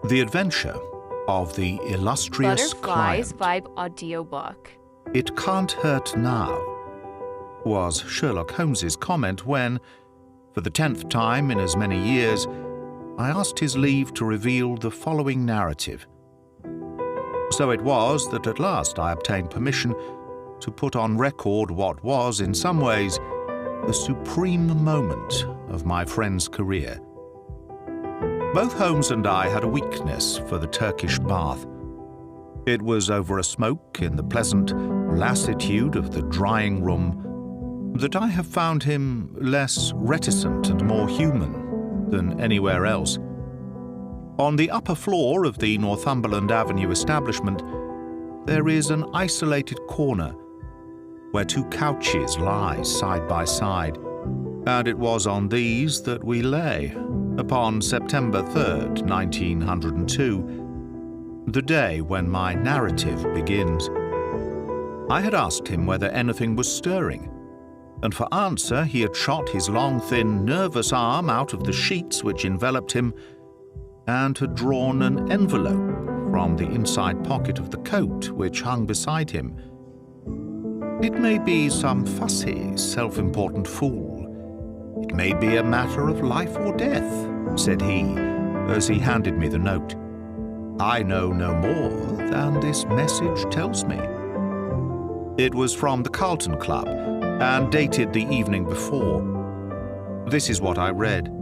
The Adventure of the Illustrious Butterflies Client. Vibe audiobook. "It can't hurt now," was Sherlock Holmes's comment when, for the 10th time in as many years, I asked his leave to reveal the following narrative. So it was that at last I obtained permission to put on record what was, in some ways, the supreme moment of my friend's career. Both Holmes and I had a weakness for the Turkish bath. It was over a smoke in the pleasant lassitude of the drying room that I have found him less reticent and more human than anywhere else. On the upper floor of the Northumberland Avenue establishment, there is an isolated corner where two couches lie side by side, and it was on these that we lay upon September 3rd, 1902, the day when my narrative begins. I had asked him whether anything was stirring, and for answer he had shot his long, thin, nervous arm out of the sheets which enveloped him and had drawn an envelope from the inside pocket of the coat which hung beside him. "It may be some fussy, self-important fool. It may be a matter of life or death," said he, as he handed me the note. "I know no more than this message tells me." It was from the Carlton Club, and dated the evening before. This is what I read.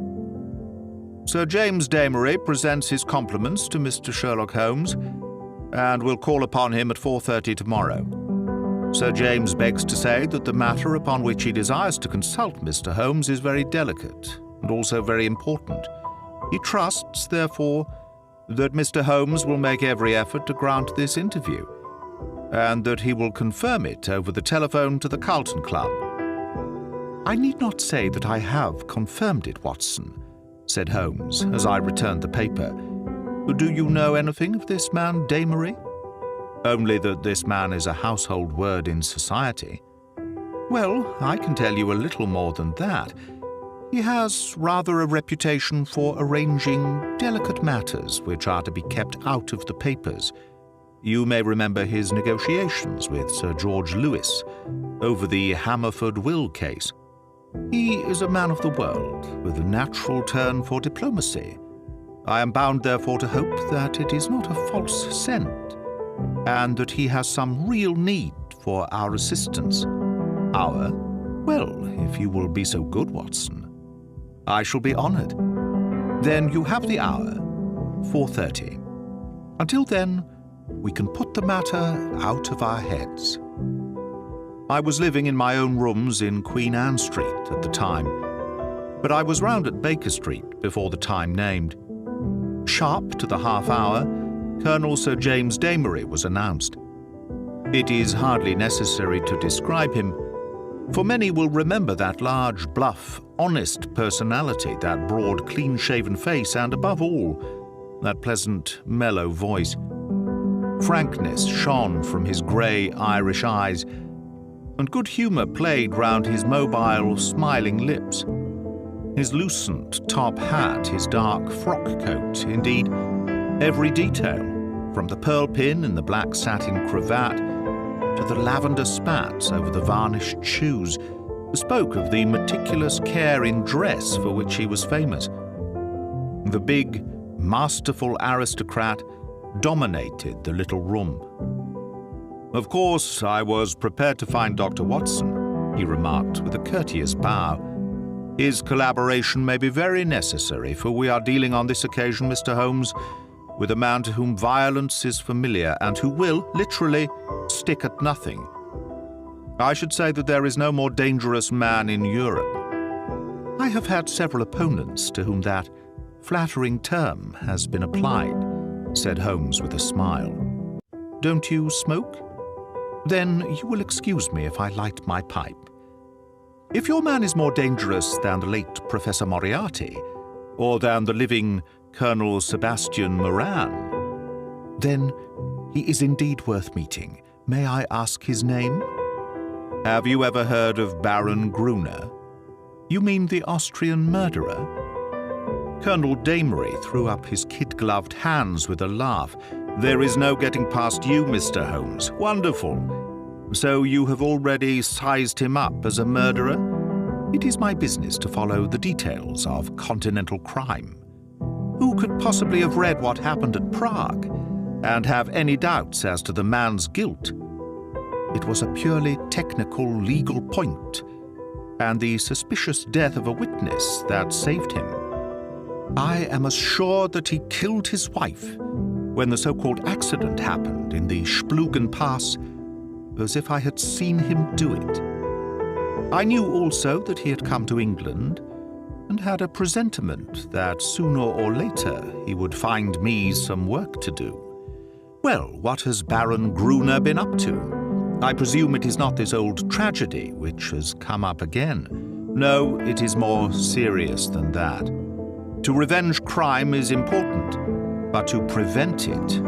"Sir James Damery presents his compliments to Mr. Sherlock Holmes, and will call upon him at 4:30 tomorrow. Sir James begs to say that the matter upon which he desires to consult Mr. Holmes is very delicate and also very important. He trusts, therefore, that Mr. Holmes will make every effort to grant this interview, and that he will confirm it over the telephone to the Carlton Club." "I need not say that I have confirmed it, Watson," said Holmes, as I returned the paper. "Do you know anything of this man Damery?" "Only that this man is a household word in society." "Well, I can tell you a little more than that. He has rather a reputation for arranging delicate matters which are to be kept out of the papers. You may remember his negotiations with Sir George Lewis over the Hammerford will case. He is a man of the world, with a natural turn for diplomacy. I am bound, therefore, to hope that it is not a false scent, and that he has some real need for our assistance." "Our? Well, if you will be so good, Watson." "I shall be honored." "Then you have the hour, 4:30. Until then, we can put the matter out of our heads." I was living in my own rooms in Queen Anne Street at the time, but I was round at Baker Street before the time named. Sharp to the half hour, Colonel Sir James Damery was announced. It is hardly necessary to describe him, for many will remember that large, bluff, honest personality, that broad, clean-shaven face, and above all, that pleasant, mellow voice. Frankness shone from his grey Irish eyes, and good humour played round his mobile, smiling lips. His loosened top hat, his dark frock coat, indeed, every detail, from the pearl pin in the black satin cravat to the lavender spats over the varnished shoes, spoke of the meticulous care in dress for which he was famous. The big, masterful aristocrat dominated the little room. "Of course, I was prepared to find Dr. Watson," he remarked with a courteous bow. "His collaboration may be very necessary, for we are dealing on this occasion, Mr. Holmes, with a man to whom violence is familiar and who will, literally, stick at nothing. I should say that there is no more dangerous man in Europe." "I have had several opponents to whom that flattering term has been applied," said Holmes with a smile. "Don't you smoke? Then you will excuse me if I light my pipe. If your man is more dangerous than the late Professor Moriarty, or than the living Colonel Sebastian Moran, then he is indeed worth meeting. May I ask his name?" "Have you ever heard of Baron Gruner?" "You mean the Austrian murderer?" Colonel Damery threw up his kid-gloved hands with a laugh. "There is no getting past you, Mr. Holmes. Wonderful. So you have already sized him up as a murderer? It is my business to follow the details of continental crime. Who could possibly have read what happened at Prague and have any doubts as to the man's guilt? It was a purely technical legal point, and the suspicious death of a witness that saved him. I am as sure that he killed his wife when the so-called accident happened in the Splugen Pass as if I had seen him do it. I knew also that he had come to England and had a presentiment that sooner or later he would find me some work to do. Well, what has Baron Gruner been up to? I presume it is not this old tragedy which has come up again. No, it is more serious than that. To revenge crime is important, but to prevent it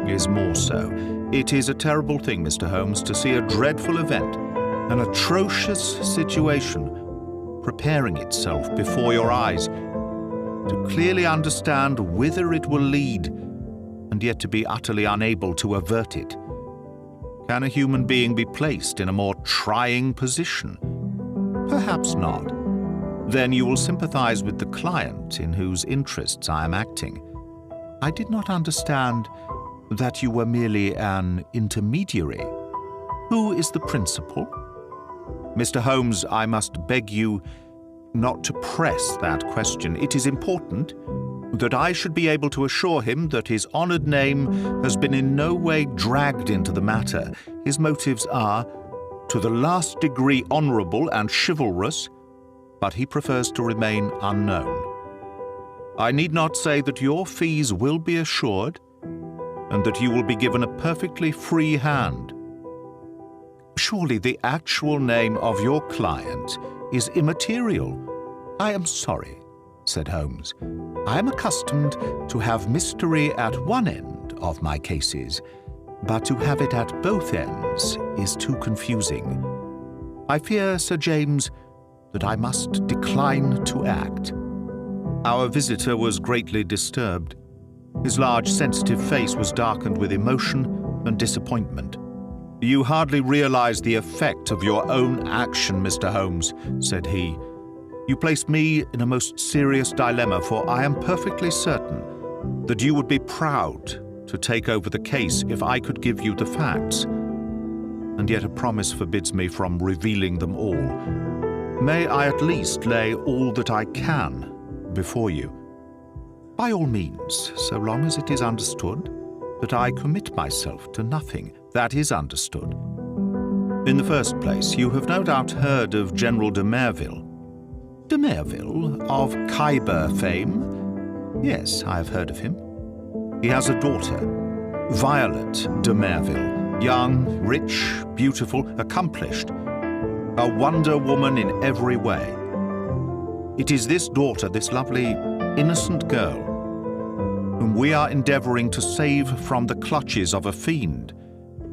is more so. It is a terrible thing, Mr. Holmes, to see a dreadful event, an atrocious situation, preparing itself before your eyes, to clearly understand whither it will lead, and yet to be utterly unable to avert it. Can a human being be placed in a more trying position? Perhaps not. Then you will sympathize with the client in whose interests I am acting. I did not understand that you were merely an intermediary. Who is the principal? Mr. Holmes, I must beg you not to press that question. It is important that I should be able to assure him that his honored name has been in no way dragged into the matter. His motives are, to the last degree, honorable and chivalrous, but he prefers to remain unknown. I need not say that your fees will be assured, and that you will be given a perfectly free hand. Surely the actual name of your client is immaterial. I am sorry, said Holmes. I am accustomed to have mystery at one end of my cases, but to have it at both ends is too confusing. I fear, Sir James, that I must decline to act. Our visitor was greatly disturbed. His large, sensitive face was darkened with emotion and disappointment. You hardly realize the effect of your own action, Mr. Holmes, said he. You placed me in a most serious dilemma, for I am perfectly certain that you would be proud to take over the case if I could give you the facts. And yet a promise forbids me from revealing them all. May I at least lay all that I can before you? By all means, so long as it is understood that I commit myself to nothing. That is understood. In the first place, you have no doubt heard of General de Merville. De Merville, of Khyber fame? Yes, I have heard of him. He has a daughter, Violet de Merville, young, rich, beautiful, accomplished, a wonder woman in every way. It is this daughter, this lovely, innocent girl, whom we are endeavoring to save from the clutches of a fiend.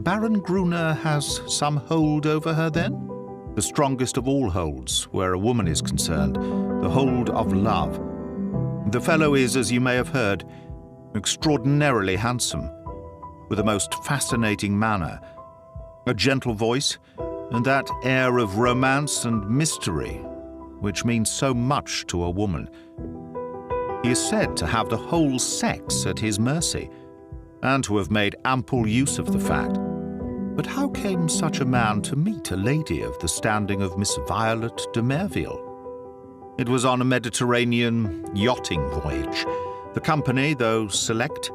Baron Gruner has some hold over her, then? The strongest of all holds, where a woman is concerned, the hold of love. The fellow is, as you may have heard, extraordinarily handsome, with a most fascinating manner, a gentle voice, and that air of romance and mystery which means so much to a woman. He is said to have the whole sex at his mercy, and to have made ample use of the fact. But how came such a man to meet a lady of the standing of Miss Violet de Merville? It was on a Mediterranean yachting voyage. The company, though select,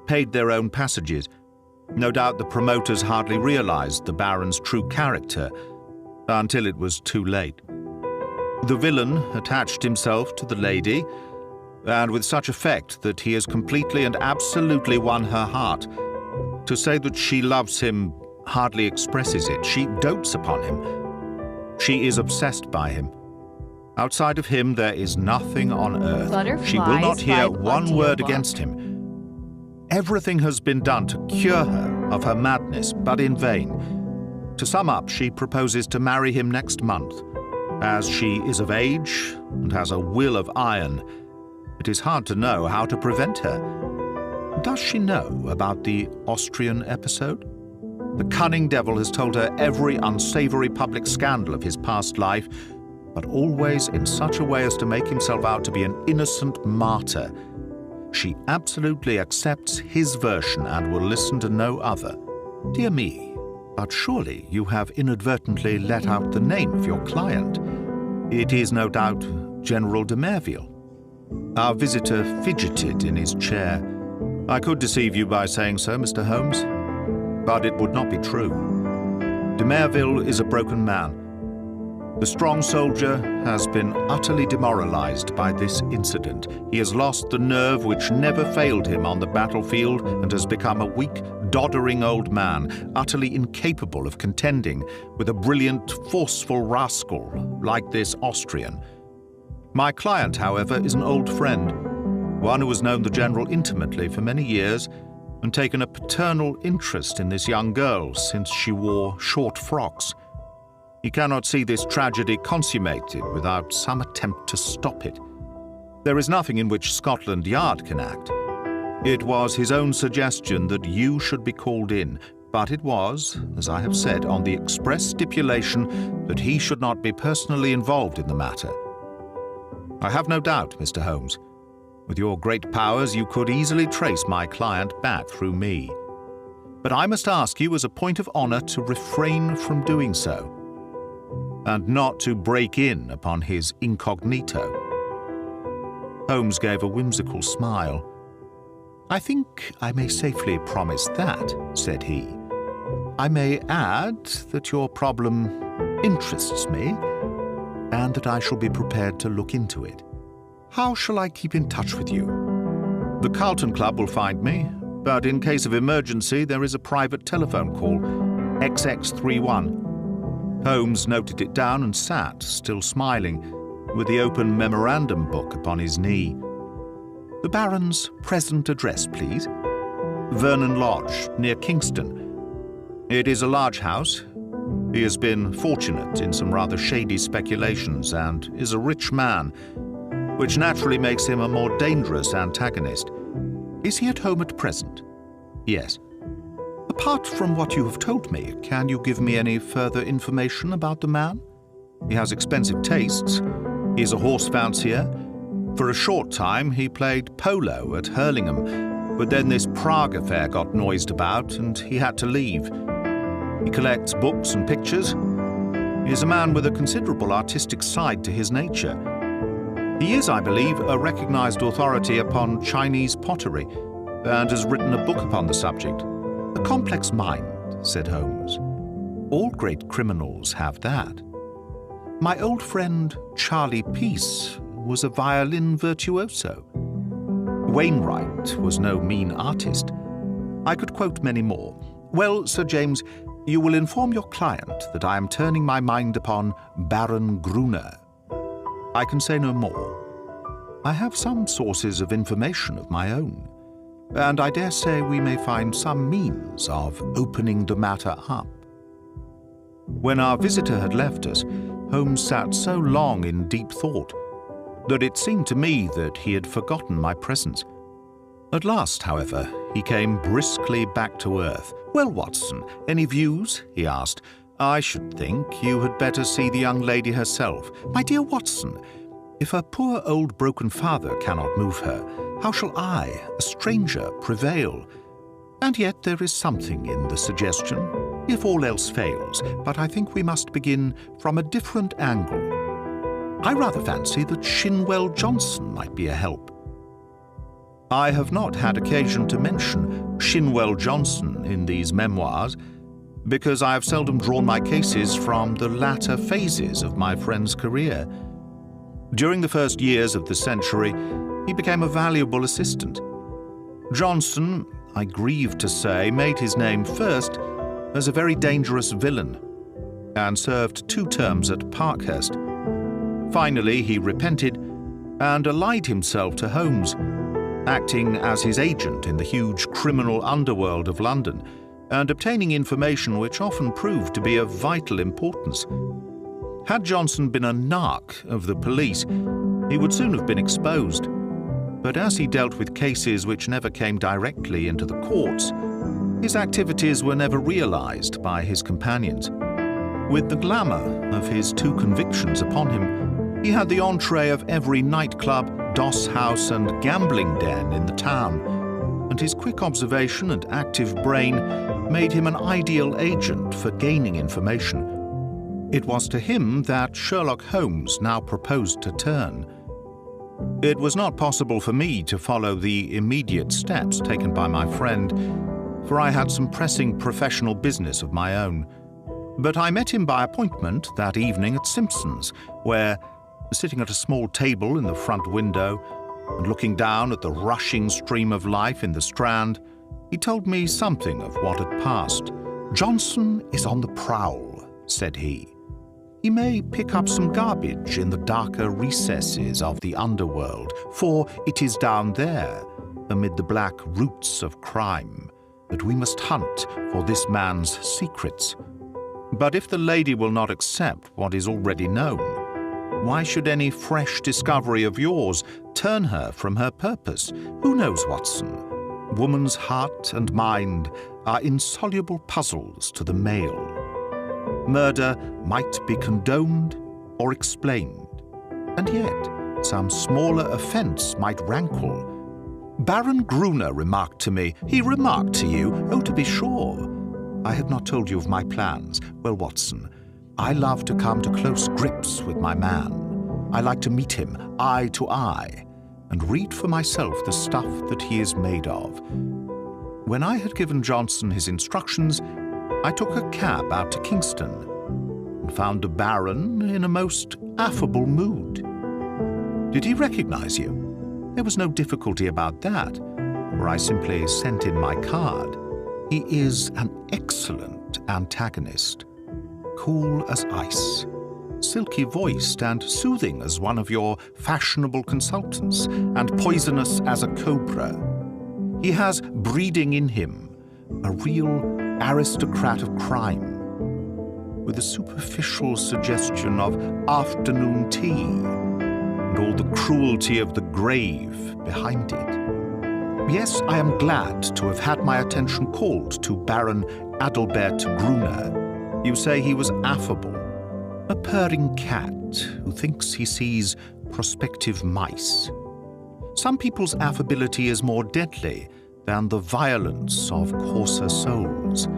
paid their own passages. No doubt the promoters hardly realized the Baron's true character until it was too late. The villain attached himself to the lady, and with such effect that he has completely and absolutely won her heart. To say that she loves him hardly expresses it. She dotes upon him. She is obsessed by him. Outside of him, there is nothing on earth. She will not hear one word against him. Everything has been done to cure her of her madness, but in vain. To sum up, she proposes to marry him next month. As she is of age and has a will of iron, It is hard to know how to prevent her. Does she know about the Austrian episode? The cunning devil has told her every unsavory public scandal of his past life, but always in such a way as to make himself out to be an innocent martyr. She absolutely accepts his version and will listen to no other. Dear me, but surely you have inadvertently let out the name of your client. It is no doubt General de Merville. Our visitor fidgeted in his chair. I could deceive you by saying so, Mr. Holmes, but it would not be true. De Merville is a broken man. The strong soldier has been utterly demoralized by this incident. He has lost the nerve which never failed him on the battlefield and has become a weak, doddering old man, utterly incapable of contending with a brilliant, forceful rascal like this Austrian. My client, however, is an old friend, one who has known the general intimately for many years and taken a paternal interest in this young girl since she wore short frocks. He cannot see this tragedy consummated without some attempt to stop it. There is nothing in which Scotland Yard can act. It was his own suggestion that you should be called in, but it was, as I have said, on the express stipulation that he should not be personally involved in the matter. I have no doubt, Mr. Holmes, with your great powers you could easily trace my client back through me. But I must ask you as a point of honor to refrain from doing so, and not to break in upon his incognito. Holmes gave a whimsical smile. I think I may safely promise that, said he. I may add that your problem interests me, and that I shall be prepared to look into it. How shall I keep in touch with you? The Carlton Club will find me, but in case of emergency there is a private telephone call, XX31. Holmes noted it down and sat, still smiling, with the open memorandum book upon his knee. The Baron's present address, please. Vernon Lodge, near Kingston. It is a large house. He has been fortunate in some rather shady speculations and is a rich man, which naturally makes him a more dangerous antagonist. Is he at home at present? Yes. Apart from what you have told me, can you give me any further information about the man? He has expensive tastes. He is a horse fancier. For a short time he played polo at Hurlingham, but then this Prague affair got noised about and he had to leave. He collects books and pictures. He is a man with a considerable artistic side to his nature. He is, I believe, a recognized authority upon Chinese pottery and has written a book upon the subject. A complex mind, said Holmes. All great criminals have that. My old friend Charlie Peace was a violin virtuoso. Wainwright was no mean artist. I could quote many more. Well, Sir James, you will inform your client that I am turning my mind upon Baron Gruner. I can say no more. I have some sources of information of my own, and I dare say we may find some means of opening the matter up. When our visitor had left us, Holmes sat so long in deep thought that it seemed to me that he had forgotten my presence. At last, however, he came briskly back to earth. Well, Watson, any views? He asked. I should think you had better see the young lady herself. My dear Watson, if her poor old broken father cannot move her, how shall I, a stranger, prevail? And yet there is something in the suggestion, if all else fails, but I think we must begin from a different angle. I rather fancy that Shinwell Johnson might be a help. I have not had occasion to mention Shinwell Johnson in these memoirs, because I have seldom drawn my cases from the latter phases of my friend's career. During the first years of the century, he became a valuable assistant. Johnson, I grieve to say, made his name first as a very dangerous villain, and served 2 terms at Parkhurst. Finally, he repented and allied himself to Holmes, acting as his agent in the huge criminal underworld of London, and obtaining information which often proved to be of vital importance. Had Johnson been a narc of the police, he would soon have been exposed. But as he dealt with cases which never came directly into the courts, his activities were never realized by his companions. With the glamour of his 2 convictions upon him, he had the entree of every nightclub, doss house, and gambling den in the town, and his quick observation and active brain made him an ideal agent for gaining information. It was to him that Sherlock Holmes now proposed to turn. It was not possible for me to follow the immediate steps taken by my friend, for I had some pressing professional business of my own. But I met him by appointment that evening at Simpson's, where, sitting at a small table in the front window and looking down at the rushing stream of life in the Strand, he told me something of what had passed. "Johnson is on the prowl," said he. "He may pick up some garbage in the darker recesses of the underworld, for it is down there, amid the black roots of crime, that we must hunt for this man's secrets. But if the lady will not accept what is already known, why should any fresh discovery of yours turn her from her purpose? Who knows, Watson? Woman's heart and mind are insoluble puzzles to the male. Murder might be condoned or explained, and yet some smaller offence might rankle. Baron Gruner remarked to me—" "He remarked to you? Oh, to be sure. I have not told you of my plans. Well, Watson, I love to come to close grips with my man. I like to meet him eye to eye and read for myself the stuff that he is made of. When I had given Johnson his instructions, I took a cab out to Kingston and found the Baron in a most affable mood. Did he recognize you? There was no difficulty about that, for I simply sent in my card. He is an excellent antagonist, cool as ice, silky-voiced and soothing as one of your fashionable consultants, and poisonous as a cobra. He has breeding in him, a real aristocrat of crime, with a superficial suggestion of afternoon tea and all the cruelty of the grave behind it. Yes, I am glad to have had my attention called to Baron Adalbert Gruner. You say he was affable, a purring cat who thinks he sees prospective mice. Some people's affability is more deadly than the violence of coarser souls.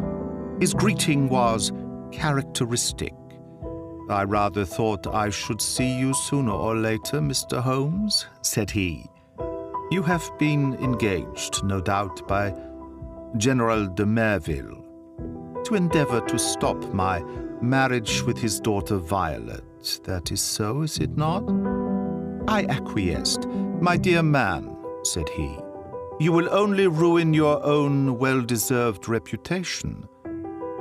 His greeting was characteristic. "I rather thought I should see you sooner or later, Mr. Holmes," said he. "You have been engaged, no doubt, by General de Merville to endeavor to stop my marriage with his daughter Violet. That is so, is it not?" I acquiesced. "My dear man," said he, "you will only ruin your own well-deserved reputation.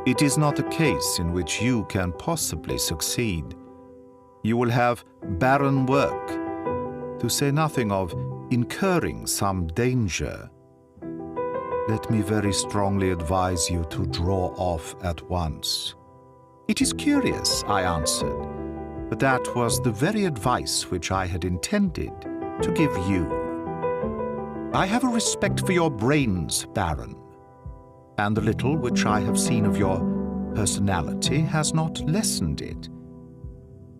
It is not a case in which you can possibly succeed. You will have barren work, to say nothing of incurring some danger. Let me very strongly advise you to draw off at once." "It is curious," I answered, "but that was the very advice which I had intended to give you. I have a respect for your brains, Baron, and the little which I have seen of your personality has not lessened it.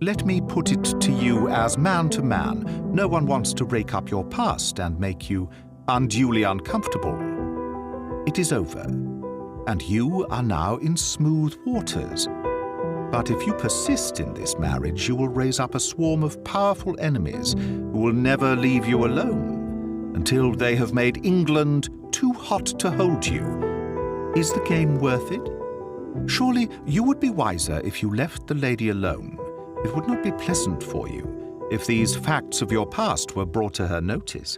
Let me put it to you as man to man. No one wants to rake up your past and make you unduly uncomfortable. It is over, and you are now in smooth waters. But if you persist in this marriage, you will raise up a swarm of powerful enemies who will never leave you alone until they have made England too hot to hold you. Is the game worth it? Surely you would be wiser if you left the lady alone. It would not be pleasant for you if these facts of your past were brought to her notice.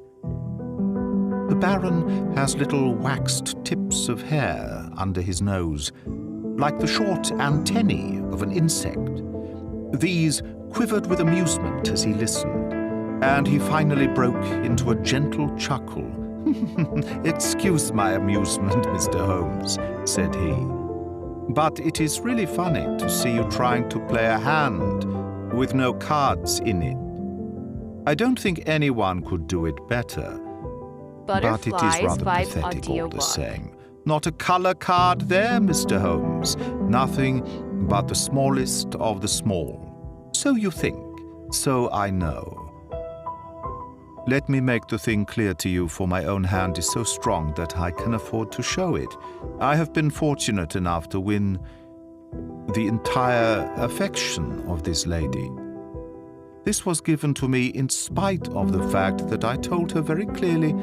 The Baron has little waxed tips of hair under his nose, like the short antennae of an insect. These quivered with amusement as he listened, and he finally broke into a gentle chuckle. "Excuse my amusement, Mr. Holmes," said he, "but it is really funny to see you trying to play a hand with no cards in it. I don't think anyone could do it better. But it is rather pathetic all the same. Not a color card there, Mr. Holmes. Nothing but the smallest of the small. So you think. So I know. Let me make the thing clear to you, for my own hand is so strong that I can afford to show it. I have been fortunate enough to win the entire affection of this lady. This was given to me in spite of the fact that I told her very clearly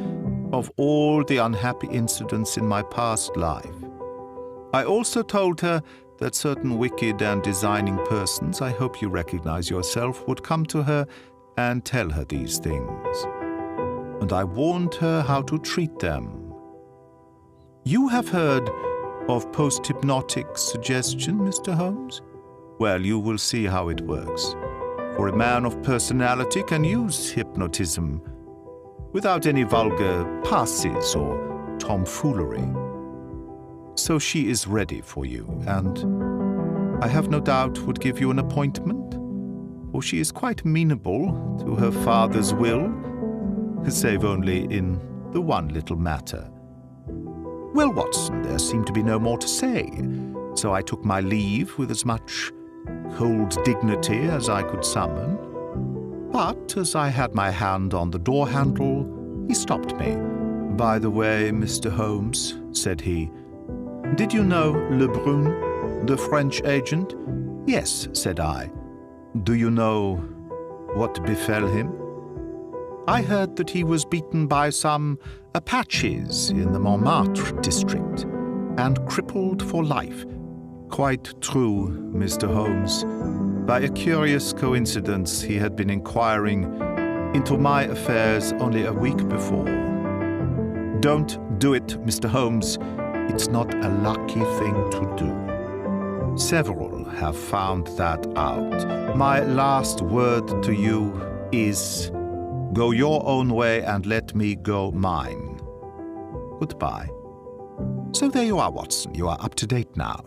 of all the unhappy incidents in my past life. I also told her that certain wicked and designing persons, I hope you recognize yourself, would come to her and tell her these things. And I warned her how to treat them. You have heard of post-hypnotic suggestion, Mr. Holmes? Well, you will see how it works. For a man of personality can use hypnotism without any vulgar passes or tomfoolery. So she is ready for you, and I have no doubt would give you an appointment, for she is quite amenable to her father's will, save only in the one little matter. Well, Watson, there seemed to be no more to say, so I took my leave with as much cold dignity as I could summon. But as I had my hand on the door handle, he stopped me. By the way, Mr. Holmes, said he, did you know Lebrun, the French agent? Yes, said I. Do you know what befell him? I heard that he was beaten by some Apaches in the Montmartre district and crippled for life. Quite true, Mr. Holmes. By a curious coincidence, he had been inquiring into my affairs only a week before. Don't do it, Mr. Holmes. It's not a lucky thing to do. Several have found that out. My last word to you is, go your own way and let me go mine. Goodbye. So there you are, Watson. You are up to date now.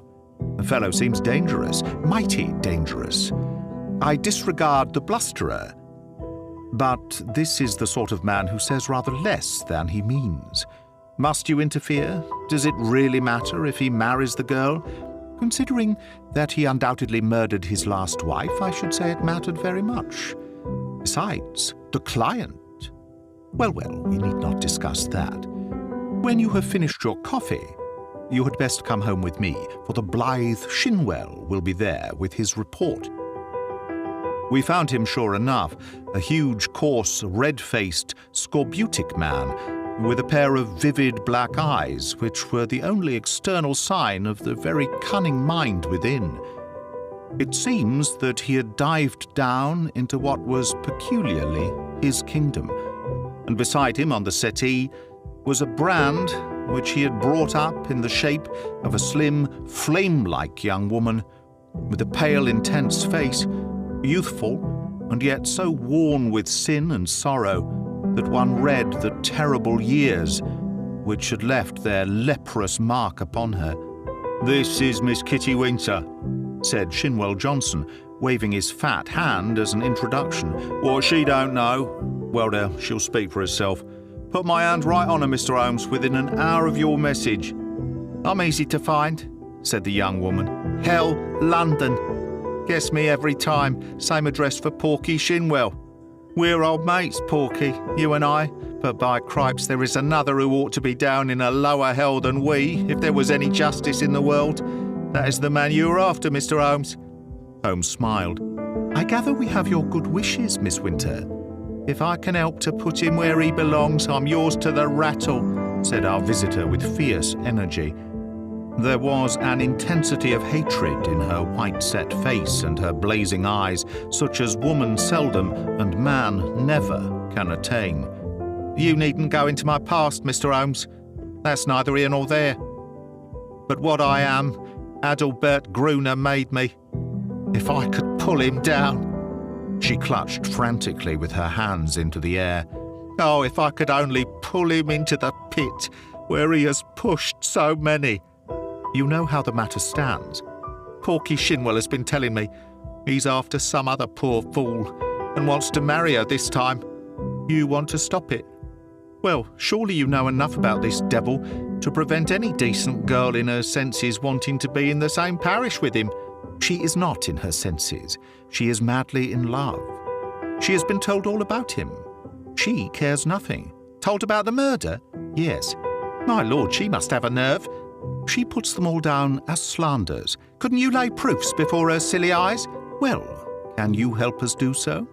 The fellow seems dangerous, mighty dangerous. I disregard the blusterer, but this is the sort of man who says rather less than he means. Must you interfere? Does it really matter if he marries the girl? Considering that he undoubtedly murdered his last wife, I should say it mattered very much. Besides, the client. Well, we need not discuss that. When you have finished your coffee, you had best come home with me, for the blithe Shinwell will be there with his report. We found him, sure enough, a huge, coarse, red-faced, scorbutic man, with a pair of vivid black eyes, which were the only external sign of the very cunning mind within. It seems that he had dived down into what was peculiarly his kingdom, and beside him on the settee was a brand which he had brought up in the shape of a slim, flame-like young woman, with a pale, intense face, youthful, and yet so worn with sin and sorrow that one read the terrible years which had left their leprous mark upon her. "This is Miss Kitty Winter," said Shinwell Johnson, waving his fat hand as an introduction. "What she don't know, well there, she'll speak for herself. Put my hand right on her, Mr. Holmes, within an hour of your message." "I'm easy to find," said the young woman. "Hell, London. Guess me every time. Same address for Porky Shinwell. We're old mates, Porky, you and I, but by cripes there is another who ought to be down in a lower hell than we, if there was any justice in the world. That is the man you were after, Mr. Holmes." Holmes smiled. "I gather we have your good wishes, Miss Winter. If I can help to put him where he belongs, I'm yours to the rattle," said our visitor with fierce energy. There was an intensity of hatred in her white-set face and her blazing eyes, such as woman seldom and man never can attain. "You needn't go into my past, Mr. Holmes. That's neither here nor there. But what I am, Adalbert Gruner made me. If I could pull him down—" She clutched frantically with her hands into the air. "Oh, if I could only pull him into the pit where he has pushed so many." "You know how the matter stands. Porky Shinwell has been telling me he's after some other poor fool, and wants to marry her this time. You want to stop it. Well, surely you know enough about this devil to prevent any decent girl in her senses wanting to be in the same parish with him. She is not in her senses. She is madly in love. She has been told all about him. She cares nothing. Told about the murder? Yes. My lord, she must have a nerve. She puts them all down as slanders. Couldn't you lay proofs before her silly eyes? Well, can you help us do so?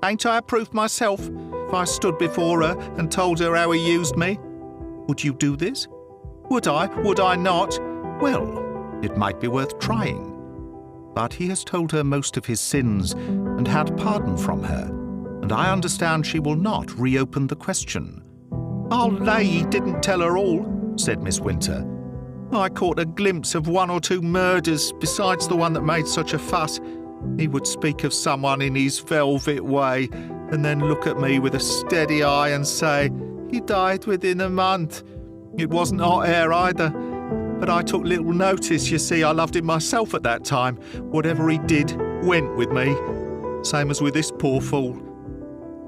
Ain't I a proof myself, if I stood before her and told her how he used me? Would you do this? Would I? Would I not? Well, it might be worth trying. But he has told her most of his sins and had pardon from her, and I understand she will not reopen the question. I'll lay he didn't tell her all, said Miss Winter. I caught a glimpse of 1 or 2 murders besides the one that made such a fuss. He would speak of someone in his velvet way and then look at me with a steady eye and say, he died within a month. It wasn't hot air either. But I took little notice, you see. I loved him myself at that time. Whatever he did went with me. Same as with this poor fool.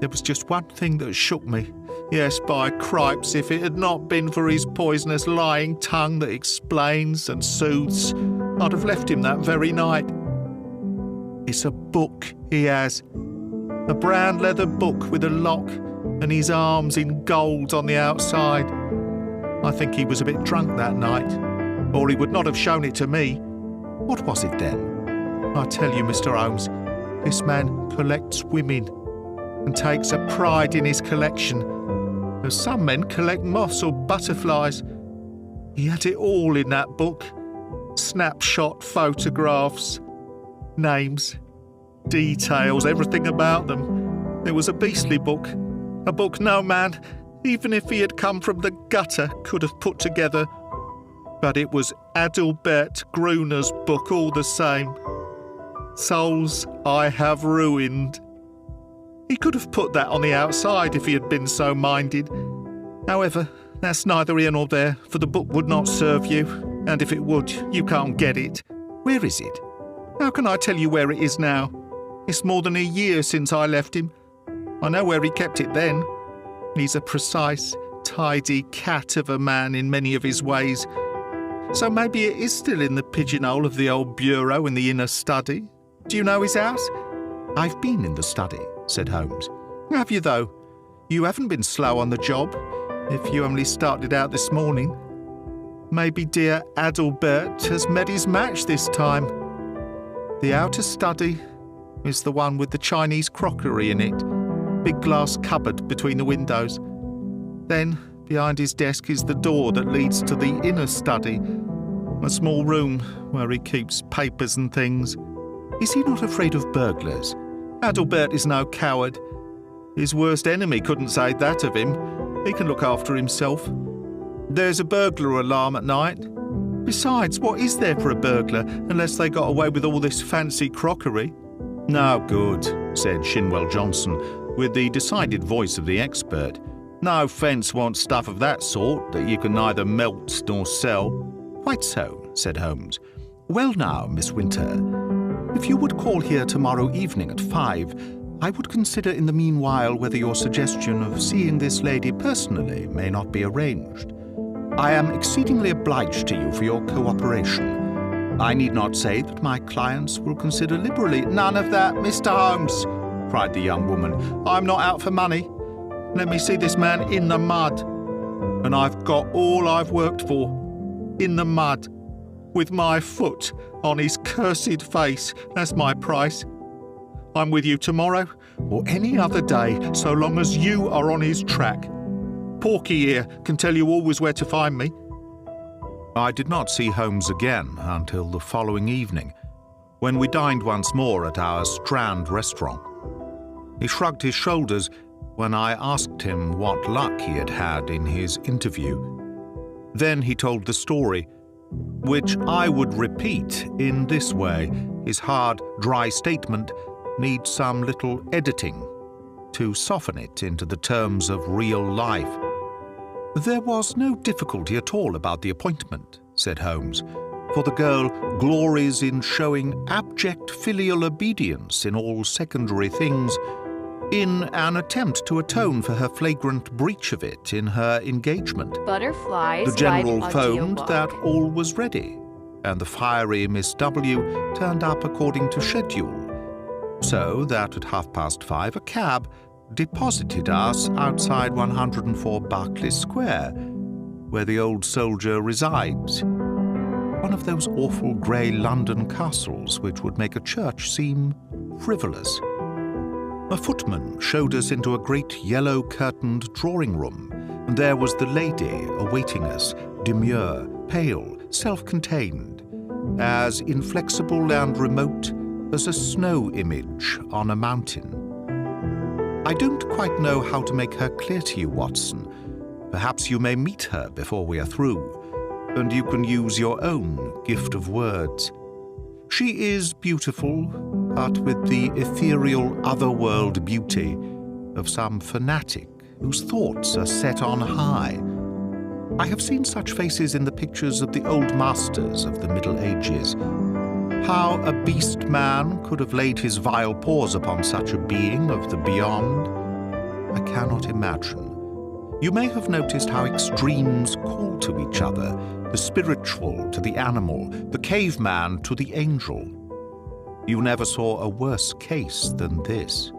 There was just one thing that shook me. Yes, by cripes, if it had not been for his poisonous lying tongue that explains and soothes, I'd have left him that very night. It's a book he has. A brown leather book with a lock and his arms in gold on the outside. I think he was a bit drunk that night, or he would not have shown it to me. What was it then? I tell you, Mr. Holmes, this man collects women and takes a pride in his collection, as some men collect moths or butterflies. He had it all in that book. Snapshot photographs, names, details, everything about them. It was a beastly book. A book no man, even if he had come from the gutter, could have put together. But it was Adalbert Gruner's book all the same. Souls I have ruined. He could have put that on the outside if he had been so minded. However, that's neither here nor there, for the book would not serve you, and if it would, you can't get it. Where is it? How can I tell you where it is now? It's more than a year since I left him. I know where he kept it then. He's a precise, tidy cat of a man in many of his ways. So maybe it is still in the pigeonhole of the old bureau in the inner study. Do you know his house? I've been in the study, said Holmes. Have you, though? You haven't been slow on the job, if you only started out this morning. Maybe dear Adalbert has met his match this time. The outer study is the one with the Chinese crockery in it, big glass cupboard between the windows. Then, behind his desk is the door that leads to the inner study, a small room where he keeps papers and things. Is he not afraid of burglars? Adalbert is no coward. His worst enemy couldn't say that of him. He can look after himself. There's a burglar alarm at night. Besides, what is there for a burglar unless they got away with all this fancy crockery? No good, said Shinwell Johnson, with the decided voice of the expert. No fence wants stuff of that sort that you can neither melt nor sell. Quite so, said Holmes. Well now, Miss Winter, if you would call here tomorrow evening at 5, I would consider in the meanwhile whether your suggestion of seeing this lady personally may not be arranged. I am exceedingly obliged to you for your cooperation. I need not say that my clients will consider liberally— None of that, Mr. Holmes, cried the young woman. I'm not out for money. Let me see this man in the mud. And I've got all I've worked for. In the mud. With my foot on his cursed face. That's my price. I'm with you tomorrow or any other day, so long as you are on his track. Porky here can tell you always where to find me. I did not see Holmes again until the following evening, when we dined once more at our Strand restaurant. He shrugged his shoulders when I asked him what luck he had had in his interview. Then he told the story, which I would repeat in this way. His hard, dry statement needs some little editing to soften it into the terms of real life. There was no difficulty at all about the appointment, said Holmes, for the girl glories in showing abject filial obedience in all secondary things, in an attempt to atone for her flagrant breach of it in her engagement. ButterfliesVibe The general phoned audiobook. that all was ready, and the fiery Miss W turned up according to schedule, so that at 5:30 a cab deposited us outside 104 Berkeley Square, where the old soldier resides. One of those awful grey London castles which would make a church seem frivolous. A footman showed us into a great yellow-curtained drawing-room, and there was the lady awaiting us, demure, pale, self-contained, as inflexible and remote as a snow image on a mountain. I don't quite know how to make her clear to you, Watson. Perhaps you may meet her before we are through, and you can use your own gift of words. She is beautiful, but with the ethereal otherworld beauty of some fanatic whose thoughts are set on high. I have seen such faces in the pictures of the old masters of the Middle Ages. How a beast man could have laid his vile paws upon such a being of the beyond, I cannot imagine. You may have noticed how extremes call to each other, the spiritual to the animal, the caveman to the angel. You never saw a worse case than this.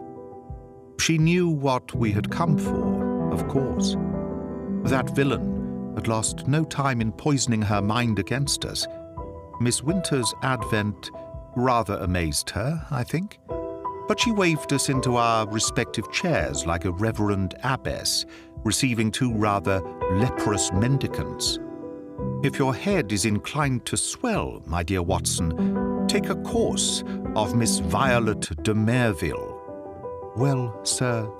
She knew what we had come for, of course. That villain had lost no time in poisoning her mind against us. Miss Winter's advent rather amazed her, I think, but she waved us into our respective chairs like a reverend abbess receiving two rather leprous mendicants. If your head is inclined to swell, my dear Watson, take a course of Miss Violet de Merville. Well, sir,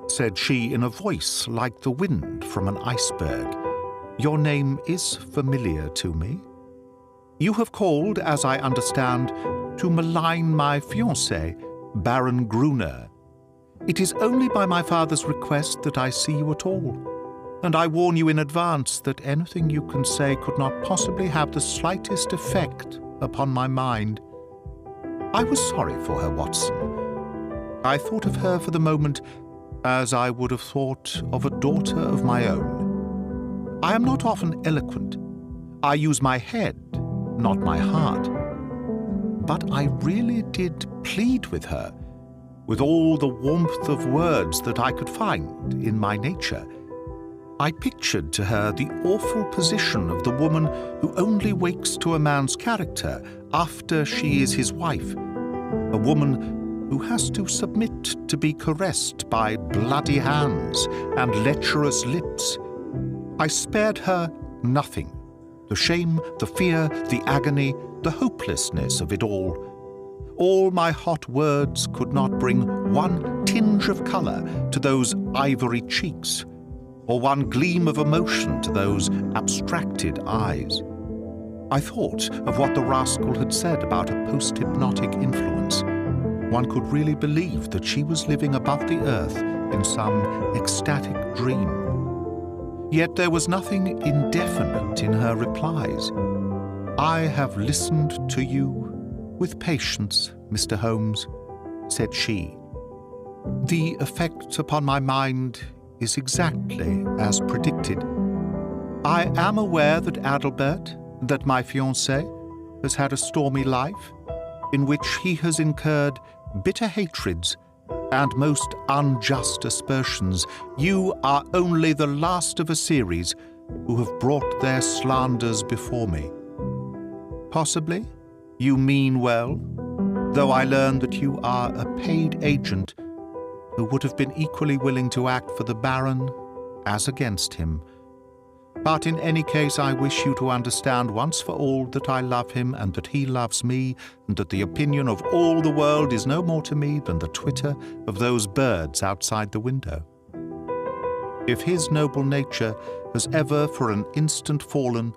said she in a voice like the wind from an iceberg, your name is familiar to me. You have called, as I understand, to malign my fiancé, Baron Gruner. It is only by my father's request that I see you at all, and I warn you in advance that anything you can say could not possibly have the slightest effect upon my mind. I was sorry for her, Watson. I thought of her for the moment as I would have thought of a daughter of my own. I am not often eloquent. I use my head, not my heart. But I really did plead with her, with all the warmth of words that I could find in my nature. I pictured to her the awful position of the woman who only wakes to a man's character after she is his wife, a woman who has to submit to be caressed by bloody hands and lecherous lips. I spared her nothing. The shame, the fear, the agony, the hopelessness of it all. All my hot words could not bring one tinge of colour to those ivory cheeks, or one gleam of emotion to those abstracted eyes. I thought of what the rascal had said about a post-hypnotic influence. One could really believe that she was living above the earth in some ecstatic dream. Yet there was nothing indefinite in her replies. I have listened to you with patience, Mr. Holmes, said she. The effect upon my mind is exactly as predicted. I am aware that Adelbert, that my fiancé, has had a stormy life, in which he has incurred bitter hatreds and most unjust aspersions. You are only the last of a series who have brought their slanders before me. Possibly you mean well, though I learn that you are a paid agent who would have been equally willing to act for the Baron as against him. But in any case, I wish you to understand once for all that I love him and that he loves me, and that the opinion of all the world is no more to me than the twitter of those birds outside the window. If his noble nature has ever for an instant fallen,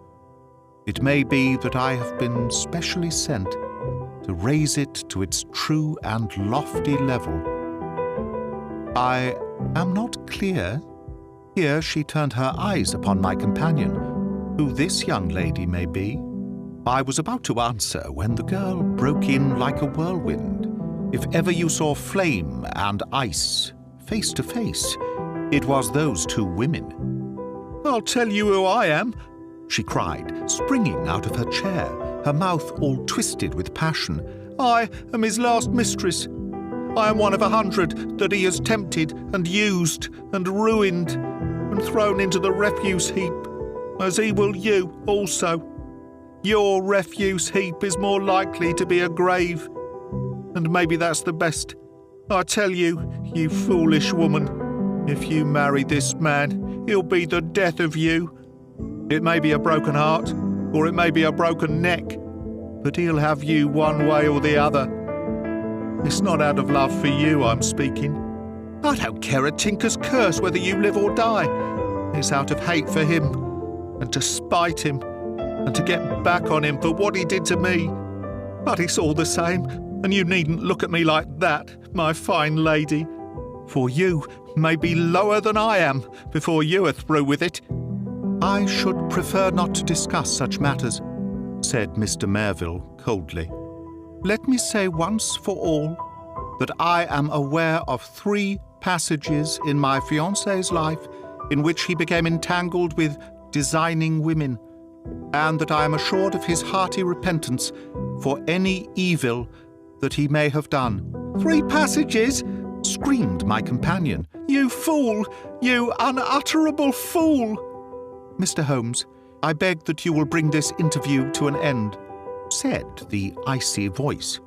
it may be that I have been specially sent to raise it to its true and lofty level. I am not clear. Here she turned her eyes upon my companion, who this young lady may be. I was about to answer when the girl broke in like a whirlwind. If ever you saw flame and ice face to face, it was those two women. "I'll tell you who I am," she cried, springing out of her chair, her mouth all twisted with passion. "I am his last mistress. I am one of 100 that he has tempted and used and ruined and thrown into the refuse heap, as he will you also. Your refuse heap is more likely to be a grave, and maybe that's the best. I tell you, you foolish woman, if you marry this man, he'll be the death of you. It may be a broken heart, or it may be a broken neck, but he'll have you one way or the other. It's not out of love for you I'm speaking. I don't care a tinker's curse whether you live or die. It's out of hate for him, and to spite him, and to get back on him for what he did to me. But it's all the same, and you needn't look at me like that, my fine lady, for you may be lower than I am before you are through with it." "I should prefer not to discuss such matters," said Mr. Merville coldly. "Let me say once for all that I am aware of 3 passages in my fiancé's life in which he became entangled with designing women, and that I am assured of his hearty repentance for any evil that he may have done." "3 passages?" screamed my companion. "You fool! You unutterable fool!" "Mr. Holmes, I beg that you will bring this interview to an end," said the icy voice.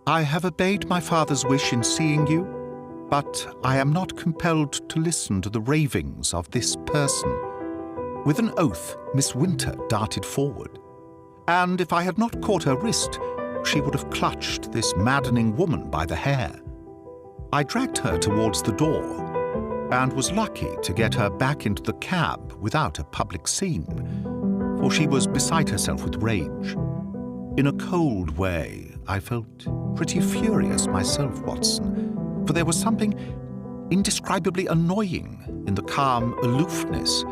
"I have obeyed my father's wish in seeing you, but I am not compelled to listen to the ravings of this person." With an oath, Miss Winter darted forward, and if I had not caught her wrist, she would have clutched this maddening woman by the hair. I dragged her towards the door, and was lucky to get her back into the cab without a public scene, for she was beside herself with rage. In a cold way, I felt pretty furious myself, Watson, for there was something indescribably annoying in the calm aloofness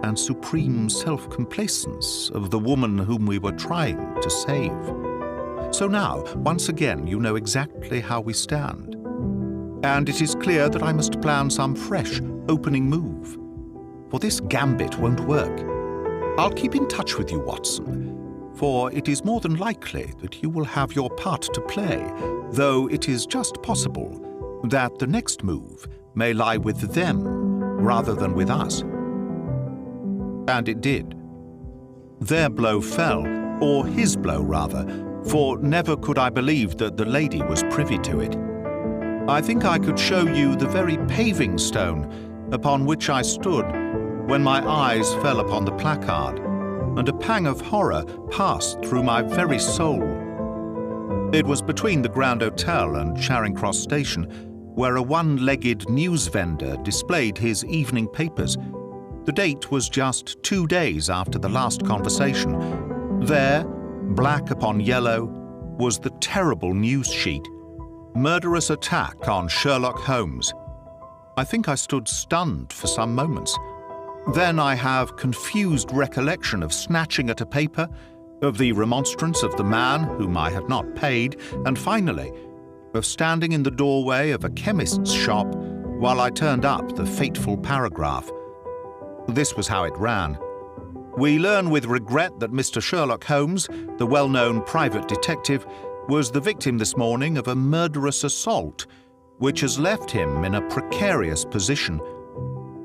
and supreme self-complacence of the woman whom we were trying to save. So now, once again, you know exactly how we stand. And it is clear that I must plan some fresh opening move, for this gambit won't work. I'll keep in touch with you, Watson, for it is more than likely that you will have your part to play, though it is just possible that the next move may lie with them rather than with us. And it did. Their blow fell, or his blow rather, for never could I believe that the lady was privy to it. I think I could show you the very paving stone upon which I stood when my eyes fell upon the placard, and a pang of horror passed through my very soul. It was between the Grand Hotel and Charing Cross Station, where a one-legged news vendor displayed his evening papers. The date was just 2 days after the last conversation. There, black upon yellow, was the terrible news sheet. Murderous attack on Sherlock Holmes. I think I stood stunned for some moments. Then I have confused recollection of snatching at a paper, of the remonstrance of the man whom I had not paid, and finally, of standing in the doorway of a chemist's shop while I turned up the fateful paragraph. This was how it ran. "We learn with regret that Mr. Sherlock Holmes, the well-known private detective, was the victim this morning of a murderous assault, which has left him in a precarious position.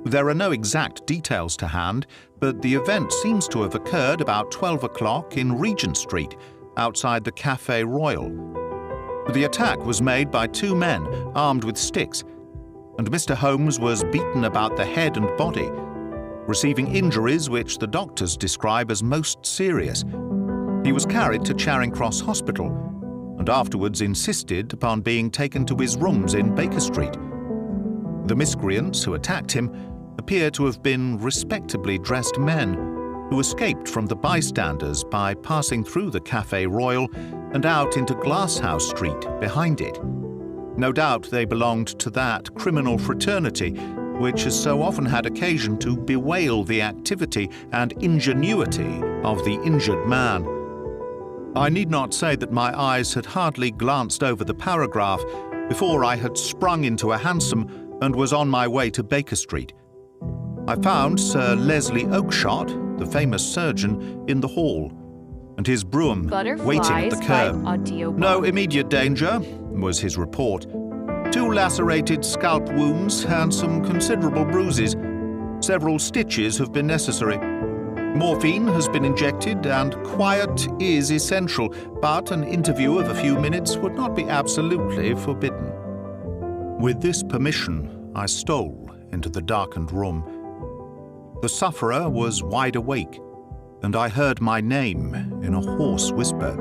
There are no exact details to hand, but the event seems to have occurred about 12 o'clock in Regent Street, outside the Café Royal. The attack was made by 2 men armed with sticks, and Mr. Holmes was beaten about the head and body, receiving injuries which the doctors describe as most serious. He was carried to Charing Cross Hospital, and afterwards insisted upon being taken to his rooms in Baker Street. The miscreants who attacked him appear to have been respectably dressed men who escaped from the bystanders by passing through the Café Royal and out into Glasshouse Street behind it. No doubt they belonged to that criminal fraternity which has so often had occasion to bewail the activity and ingenuity of the injured man. I need not say that my eyes had hardly glanced over the paragraph before I had sprung into a hansom and was on my way to Baker Street. I found Sir Leslie Oakshott, the famous surgeon, in the hall, and his brougham waiting at the curb. Audiobook. No immediate danger, was his report. 2 lacerated scalp wounds and some considerable bruises. Several stitches have been necessary. Morphine has been injected, and quiet is essential, but an interview of a few minutes would not be absolutely forbidden. With this permission, I stole into the darkened room. The sufferer was wide awake, and I heard my name in a hoarse whisper.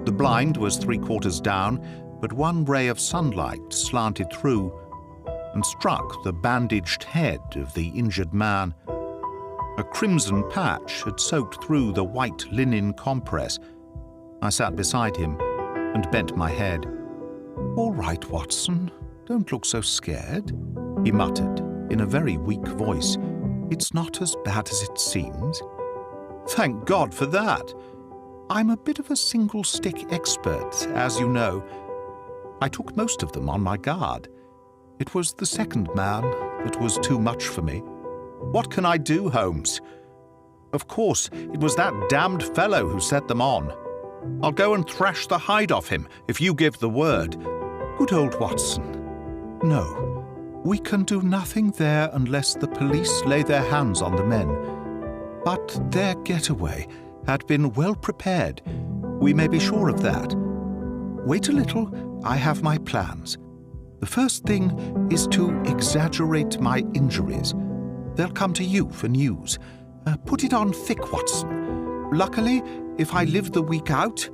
The blind was 3/4 down, but one ray of sunlight slanted through and struck the bandaged head of the injured man. A crimson patch had soaked through the white linen compress. I sat beside him and bent my head. "All right, Watson, don't look so scared," he muttered in a very weak voice. "It's not as bad as it seems." "Thank God for that. I'm a bit of a single-stick expert, as you know. I took most of them on my guard. It was the second man that was too much for me. What can I do, Holmes? Of course, it was that damned fellow who set them on. I'll go and thrash the hide off him if you give the word." "Good old Watson. No, we can do nothing there unless the police lay their hands on the men. But their getaway had been well prepared. We may be sure of that. Wait a little, I have my plans. The first thing is to exaggerate my injuries. They'll come to you for news. Put it on thick, Watson. Luckily, if I live the week out,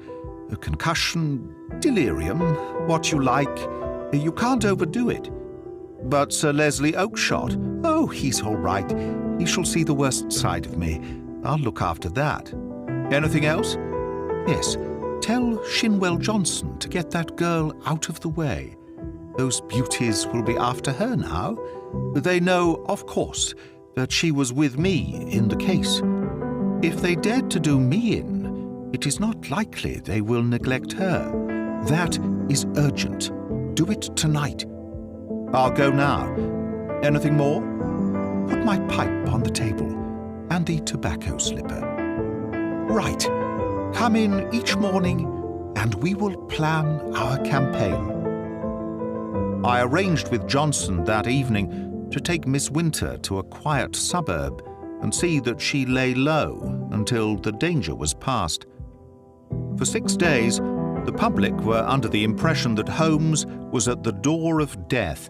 a concussion, delirium, what you like, you can't overdo it. But Sir Leslie Oakshott, oh, he's all right. He shall see the worst side of me. I'll look after that. Anything else? Yes, tell Shinwell Johnson to get that girl out of the way. Those beauties will be after her now. They know, of course, that she was with me in the case. If they dared to do me in, it is not likely they will neglect her. That is urgent. Do it tonight." "I'll go now. Anything more?" "Put my pipe on the table and the tobacco slipper." "Right. Come in each morning and we will plan our campaign." I arranged with Johnson that evening to take Miss Winter to a quiet suburb and see that she lay low until the danger was past. For 6 days, the public were under the impression that Holmes was at the door of death.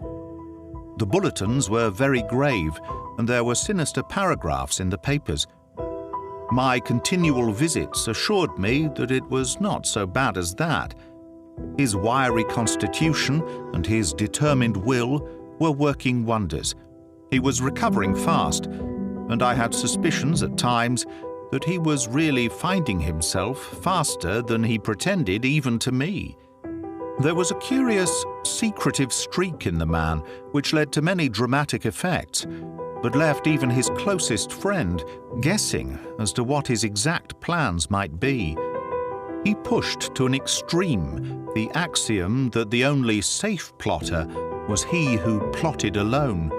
The bulletins were very grave, and there were sinister paragraphs in the papers. My continual visits assured me that it was not so bad as that. His wiry constitution and his determined will were working wonders. He was recovering fast, and I had suspicions at times that he was really finding himself faster than he pretended even to me. There was a curious, secretive streak in the man which led to many dramatic effects, but left even his closest friend guessing as to what his exact plans might be. He pushed to an extreme the axiom that the only safe plotter was he who plotted alone.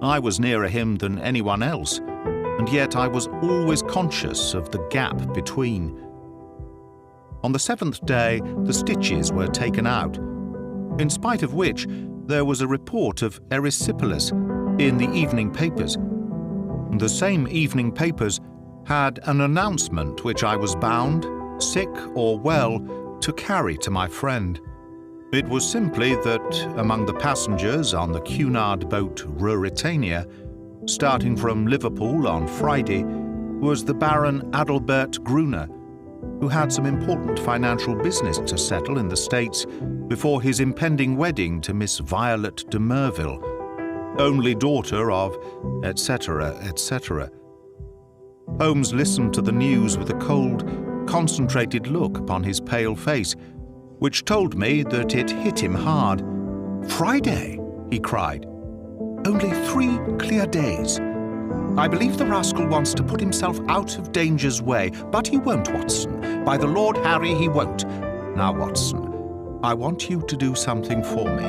I was nearer him than anyone else, and yet I was always conscious of the gap between. On the 7th day, the stitches were taken out, in spite of which there was a report of erysipelas in the evening papers. The same evening papers had an announcement which I was bound, sick or well, to carry to my friend. It was simply that among the passengers on the Cunard boat Ruritania, starting from Liverpool on Friday, was the Baron Adalbert Gruner, who had some important financial business to settle in the States before his impending wedding to Miss Violet de Merville, only daughter of etc., etc. Holmes listened to the news with a cold, concentrated look upon his pale face, which told me that it hit him hard. "Friday!" he cried. "Only 3 clear days. I believe the rascal wants to put himself out of danger's way, but he won't, Watson. By the Lord Harry, he won't. Now, Watson, I want you to do something for me.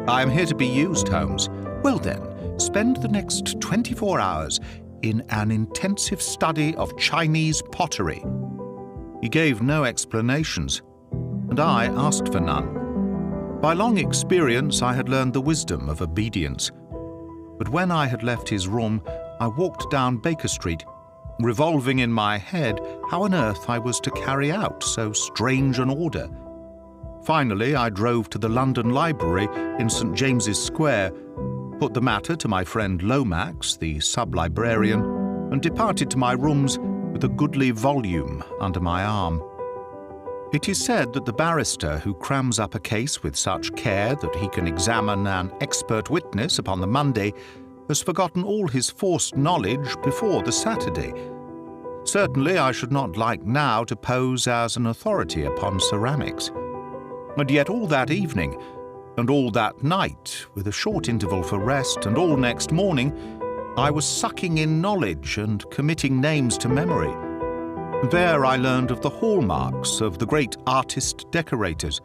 I am here to be used, Holmes. Well then, spend the next 24 hours in an intensive study of Chinese pottery. He gave no explanations, and I asked for none. By long experience, I had learned the wisdom of obedience. But when I had left his room, I walked down Baker Street, revolving in my head how on earth I was to carry out so strange an order. Finally, I drove to the London Library in St. James's Square, put the matter to my friend Lomax, the sub-librarian, and departed to my rooms with a goodly volume under my arm. It is said that the barrister who crams up a case with such care that he can examine an expert witness upon the Monday has forgotten all his forced knowledge before the Saturday. Certainly I should not like now to pose as an authority upon ceramics. And yet all that evening, and all that night, with a short interval for rest, and all next morning, I was sucking in knowledge and committing names to memory. There I learned of the hallmarks of the great artist-decorators,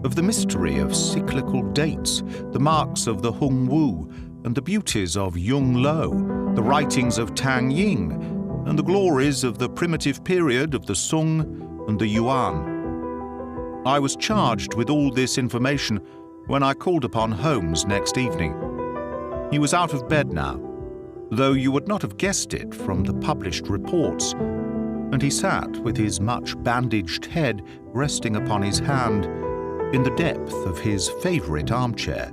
of the mystery of cyclical dates, the marks of the Hung Wu, and the beauties of Yung Lo, the writings of Tang Ying, and the glories of the primitive period of the Sung and the Yuan. I was charged with all this information when I called upon Holmes next evening. He was out of bed now, though you would not have guessed it from the published reports, and he sat with his much bandaged head resting upon his hand in the depth of his favourite armchair.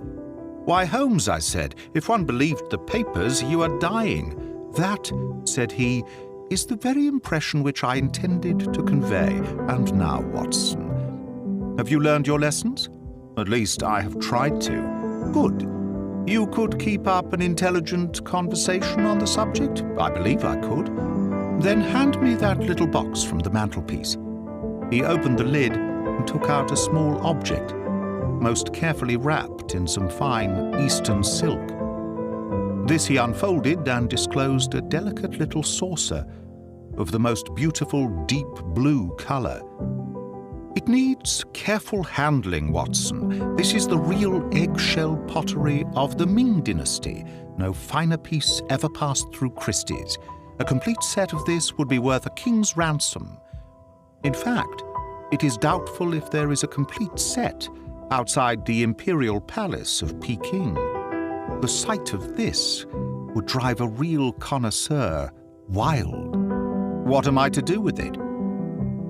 "Why, Holmes," I said, "if one believed the papers, you are dying." "That," said he, "is the very impression which I intended to convey. And now, Watson, have you learned your lessons? At least I have tried to. Good. You could keep up an intelligent conversation on the subject? I believe I could. Then hand me that little box from the mantelpiece." He opened the lid and took out a small object, most carefully wrapped in some fine Eastern silk. This he unfolded and disclosed a delicate little saucer of the most beautiful deep blue colour. "It needs careful handling, Watson. This is the real eggshell pottery of the Ming dynasty. No finer piece ever passed through Christie's. A complete set of this would be worth a king's ransom. In fact, it is doubtful if there is a complete set outside the imperial palace of Peking. The sight of this would drive a real connoisseur wild. What am I to do with it?"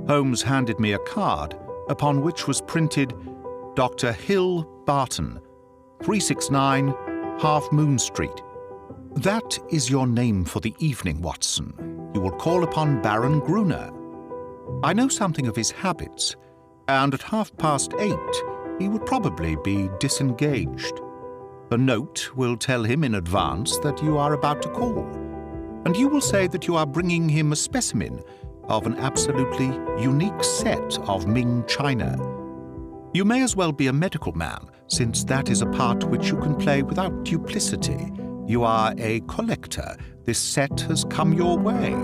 Holmes handed me a card upon which was printed Dr. Hill Barton, 369 Half Moon Street. "That is your name for the evening, Watson. You will call upon Baron Gruner. I know something of his habits, and at 8:30 he would probably be disengaged. A note will tell him in advance that you are about to call, and you will say that you are bringing him a specimen of an absolutely unique set of Ming china. You may as well be a medical man, since that is a part which you can play without duplicity. You are a collector. This set has come your way.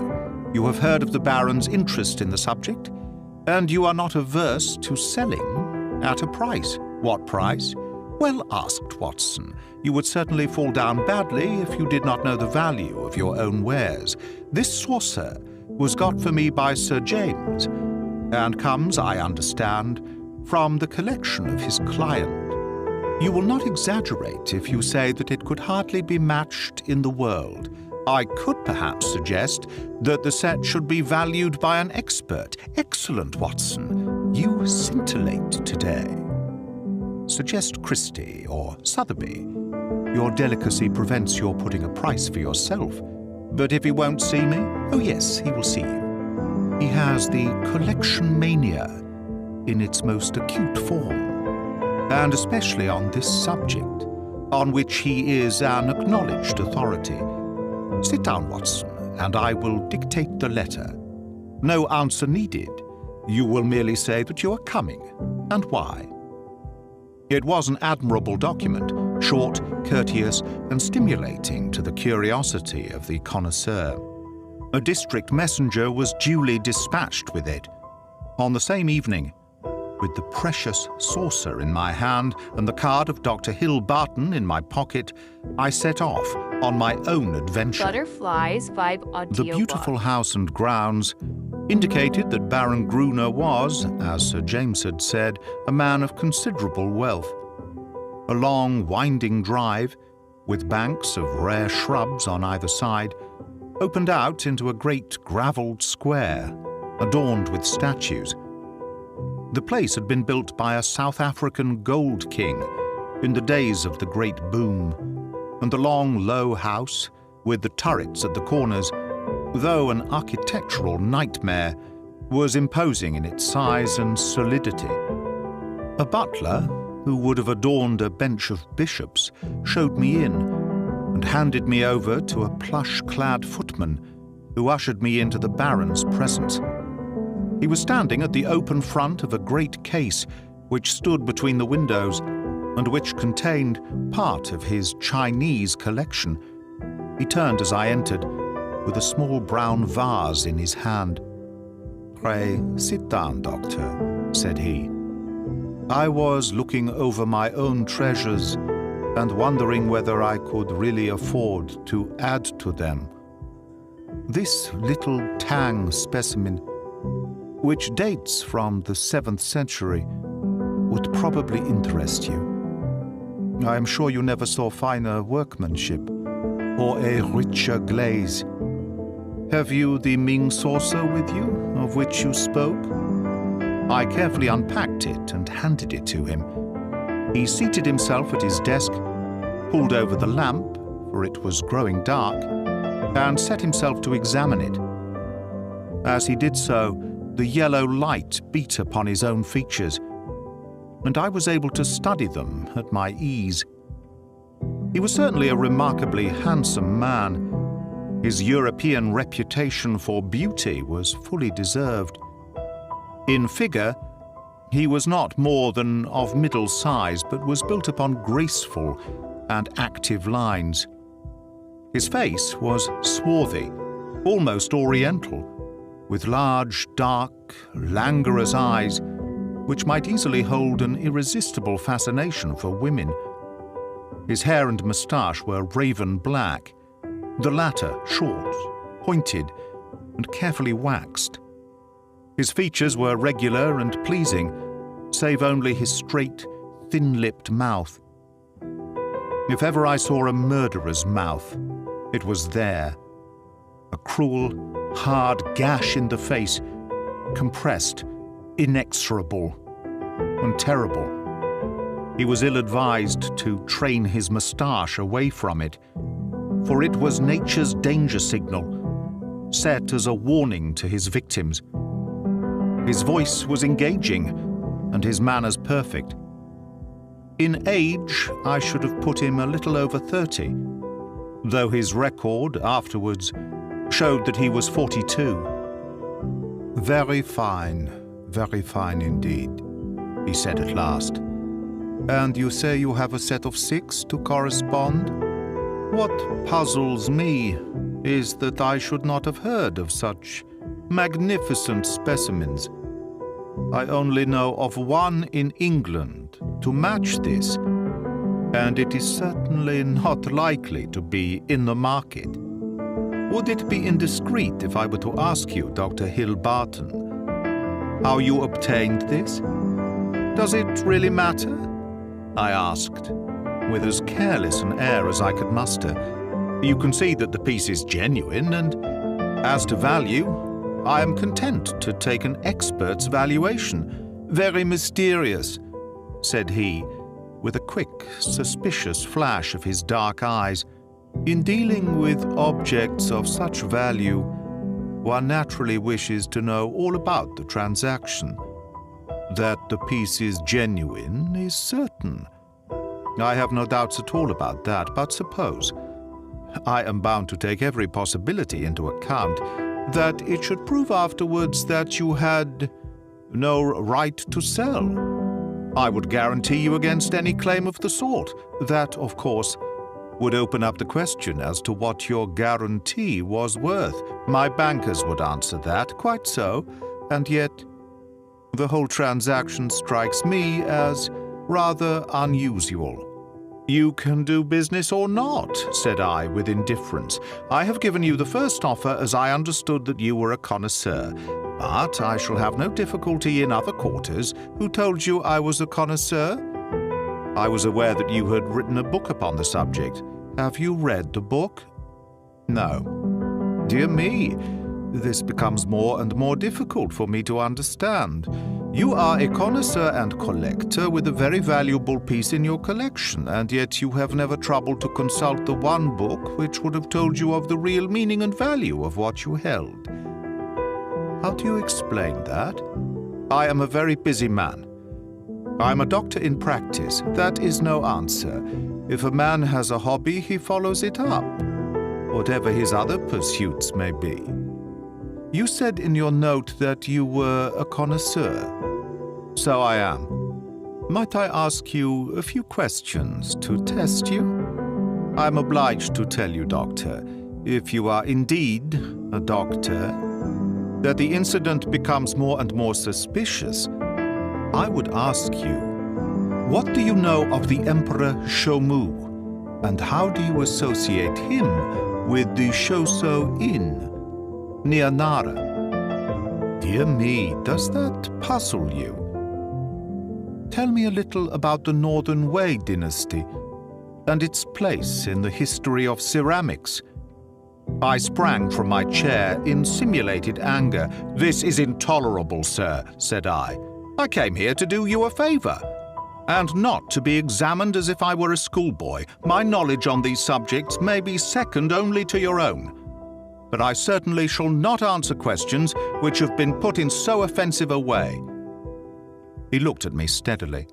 You have heard of the Baron's interest in the subject, and you are not averse to selling at a price. What price? Well asked, Watson. You would certainly fall down badly if you did not know the value of your own wares. This saucer was got for me by Sir James, and comes, I understand, from the collection of his client. You will not exaggerate if you say that it could hardly be matched in the world. I could perhaps suggest that the set should be valued by an expert. Excellent, Watson. You scintillate today. Suggest Christie or Sotheby. Your delicacy prevents your putting a price for yourself. But if he won't see me, oh yes, he will see you. He has the collection mania in its most acute form, and especially on this subject, on which he is an acknowledged authority. Sit down, Watson, and I will dictate the letter. No answer needed. You will merely say that you are coming, and why. It was an admirable document, short, courteous, and stimulating to the curiosity of the connoisseur. A district messenger was duly dispatched with it. On the same evening, with the precious saucer in my hand and the card of Dr. Hill Barton in my pocket, I set off on my own adventure. ButterfliesVibe audiobook. The beautiful house and grounds indicated that Baron Gruner was, as Sir James had said, a man of considerable wealth. A long, winding drive, with banks of rare shrubs on either side, opened out into a great gravelled square, adorned with statues. The place had been built by a South African gold king in the days of the great boom, and the long, low house, with the turrets at the corners, though an architectural nightmare, was imposing in its size and solidity. A butler, who would have adorned a bench of bishops, showed me in and handed me over to a plush-clad footman who ushered me into the Baron's presence. He was standing at the open front of a great case which stood between the windows and which contained part of his Chinese collection. He turned as I entered, with a small brown vase in his hand. "Pray, sit down, Doctor," said he. "I was looking over my own treasures and wondering whether I could really afford to add to them. This little Tang specimen, which dates from the 7th century, would probably interest you. I am sure you never saw finer workmanship or a richer glaze. Have you the Ming saucer with you, of which you spoke?" I carefully unpacked it and handed it to him. He seated himself at his desk, pulled over the lamp, for it was growing dark, and set himself to examine it. As he did so, the yellow light beat upon his own features, and I was able to study them at my ease. He was certainly a remarkably handsome man. His European reputation for beauty was fully deserved. In figure, he was not more than of middle size, but was built upon graceful and active lines. His face was swarthy, almost oriental, with large, dark, languorous eyes, which might easily hold an irresistible fascination for women. His hair and moustache were raven black, the latter short, pointed, and carefully waxed. His features were regular and pleasing, save only his straight, thin-lipped mouth. If ever I saw a murderer's mouth, it was there. A cruel, hard gash in the face, compressed, inexorable, and terrible. He was ill-advised to train his moustache away from it, for it was nature's danger signal, set as a warning to his victims. His voice was engaging, and his manners perfect. In age, I should have put him a little over 30, though his record afterwards showed that he was 42. Very fine indeed," he said at last. "And you say you have a set of 6 to correspond? What puzzles me is that I should not have heard of such magnificent specimens. I only know of one in England to match this, and it is certainly not likely to be in the market. Would it be indiscreet if I were to ask you, Dr. Hill Barton, how you obtained this? Does it really matter?" I asked, with as careless an air as I could muster. "You can see that the piece is genuine, and as to value, I am content to take an expert's valuation." "Very mysterious," said he, with a quick, suspicious flash of his dark eyes. "In dealing with objects of such value, one naturally wishes to know all about the transaction. That the piece is genuine is certain. I have no doubts at all about that, but suppose, I am bound to take every possibility into account, that it should prove afterwards that you had no right to sell. I would guarantee you against any claim of the sort. That, of course, would open up the question as to what your guarantee was worth. My bankers would answer that, quite so, and yet The whole transaction strikes me as rather unusual. You can do business or not, said I with indifference. I have given you the first offer as I understood that you were a connoisseur, but I shall have no difficulty in other quarters. Who told you I was a connoisseur? I was aware that you had written a book upon the subject. Have you read the book? No. Dear me, this becomes more and more difficult for me to understand. You are a connoisseur and collector with a very valuable piece in your collection, and yet you have never troubled to consult the one book which would have told you of the real meaning and value of what you held. How do you explain that? I am a very busy man. I am a doctor in practice. That is no answer. If a man has a hobby, he follows it up, whatever his other pursuits may be. You said in your note that you were a connoisseur. So I am. Might I ask you a few questions to test you? I am obliged to tell you, Doctor, if you are indeed a doctor, that the incident becomes more and more suspicious. I would ask you, what do you know of the Emperor Shomu, and how do you associate him with the Shoso Inn near Nara? Dear me, does that puzzle you? Tell me a little about the Northern Wei dynasty and its place in the history of ceramics. I sprang from my chair in simulated anger. This is intolerable, sir, said I. I came here to do you a favor, and not to be examined as if I were a schoolboy. My knowledge on these subjects may be second only to your own, but I certainly shall not answer questions which have been put in so offensive a way. He looked at me steadily.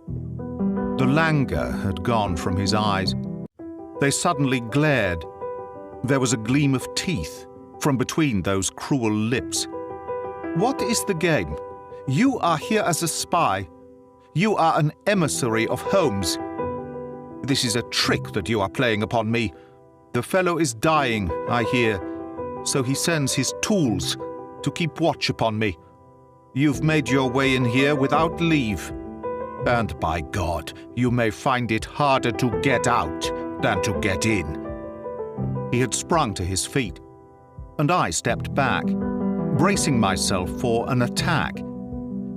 The languor had gone from his eyes. They suddenly glared. There was a gleam of teeth from between those cruel lips. What is the game? You are here as a spy. You are an emissary of Holmes. This is a trick that you are playing upon me. The fellow is dying, I hear, so he sends his tools to keep watch upon me. You've made your way in here without leave, and by God, you may find it harder to get out than to get in. He had sprung to his feet, and I stepped back, bracing myself for an attack,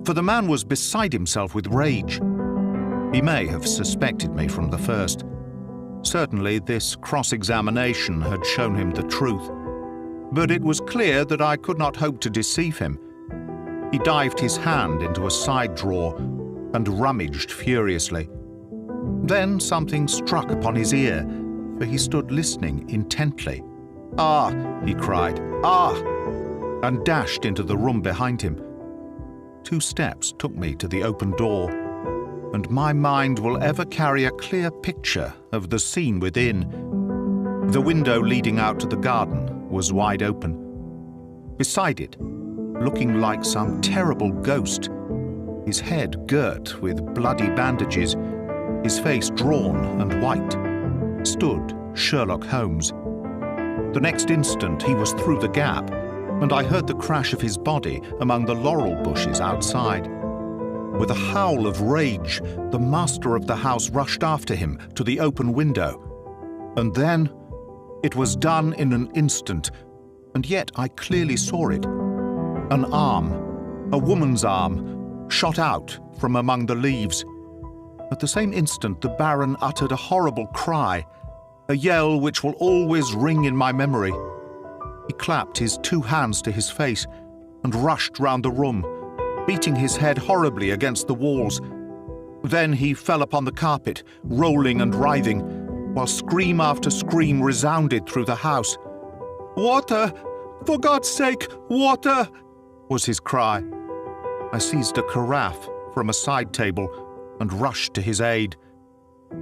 for the man was beside himself with rage. He may have suspected me from the first. Certainly this cross-examination had shown him the truth, but it was clear that I could not hope to deceive him. He dived his hand into a side drawer and rummaged furiously. Then something struck upon his ear, for he stood listening intently. "Ah!" he cried, "ah!" and dashed into the room behind him. 2 steps took me to the open door, and my mind will ever carry a clear picture of the scene within. The window leading out to the garden was wide open. Beside it, looking like some terrible ghost, his head girt with bloody bandages, his face drawn and white, stood Sherlock Holmes. The next instant he was through the gap, and I heard the crash of his body among the laurel bushes outside. With a howl of rage, the master of the house rushed after him to the open window. And then it was done in an instant, and yet I clearly saw it. An arm, a woman's arm, shot out from among the leaves. At the same instant, the Baron uttered a horrible cry, a yell which will always ring in my memory. He clapped his 2 hands to his face and rushed round the room, beating his head horribly against the walls. Then he fell upon the carpet, rolling and writhing, while scream after scream resounded through the house. "Water! For God's sake, water!" was his cry. I seized a carafe from a side table and rushed to his aid.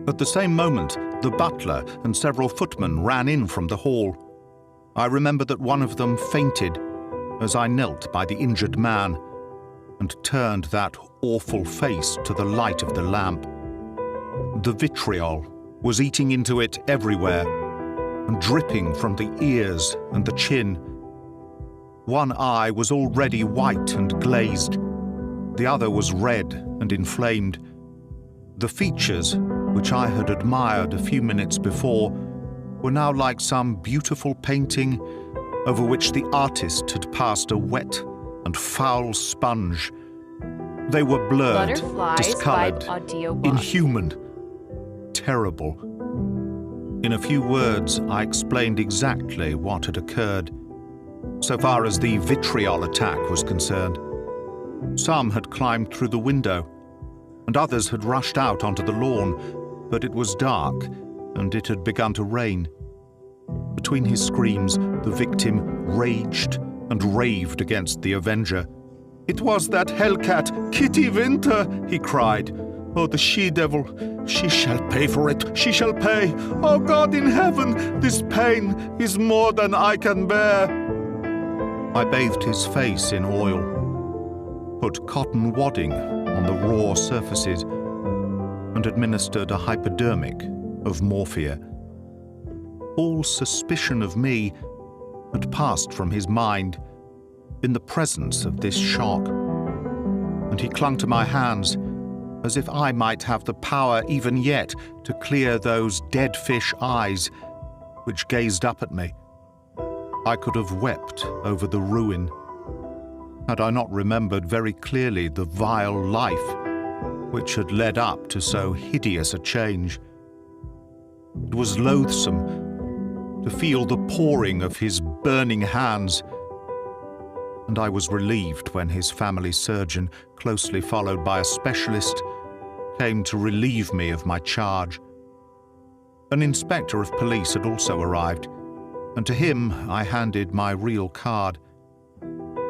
At the same moment, the butler and several footmen ran in from the hall. I remember that one of them fainted as I knelt by the injured man and turned that awful face to the light of the lamp. The vitriol was eating into it everywhere and dripping from the ears and the chin. One eye was already white and glazed. The other was red and inflamed. The features, which I had admired a few minutes before, were now like some beautiful painting over which the artist had passed a wet and foul sponge. They were blurred, discoloured, Audiobook. inhuman, terrible. In a few words, I explained exactly what had occurred, so far as the vitriol attack was concerned. Some had climbed through the window, and others had rushed out onto the lawn, but it was dark, and it had begun to rain. Between his screams, the victim raged and raved against the avenger. "It was that hellcat, Kitty Winter," he cried. "Oh, the she-devil! She shall pay for it! She shall pay! Oh, God in heaven! This pain is more than I can bear!" I bathed his face in oil, put cotton wadding on the raw surfaces, and administered a hypodermic of morphia. All suspicion of me had passed from his mind in the presence of this shock, and he clung to my hands as if I might have the power even yet to clear those dead fish eyes which gazed up at me. I could have wept over the ruin had I not remembered very clearly the vile life which had led up to so hideous a change. It was loathsome to feel the pouring of his burning hands, and I was relieved when his family surgeon, closely followed by a specialist, came to relieve me of my charge. An inspector of police had also arrived, and to him I handed my real card.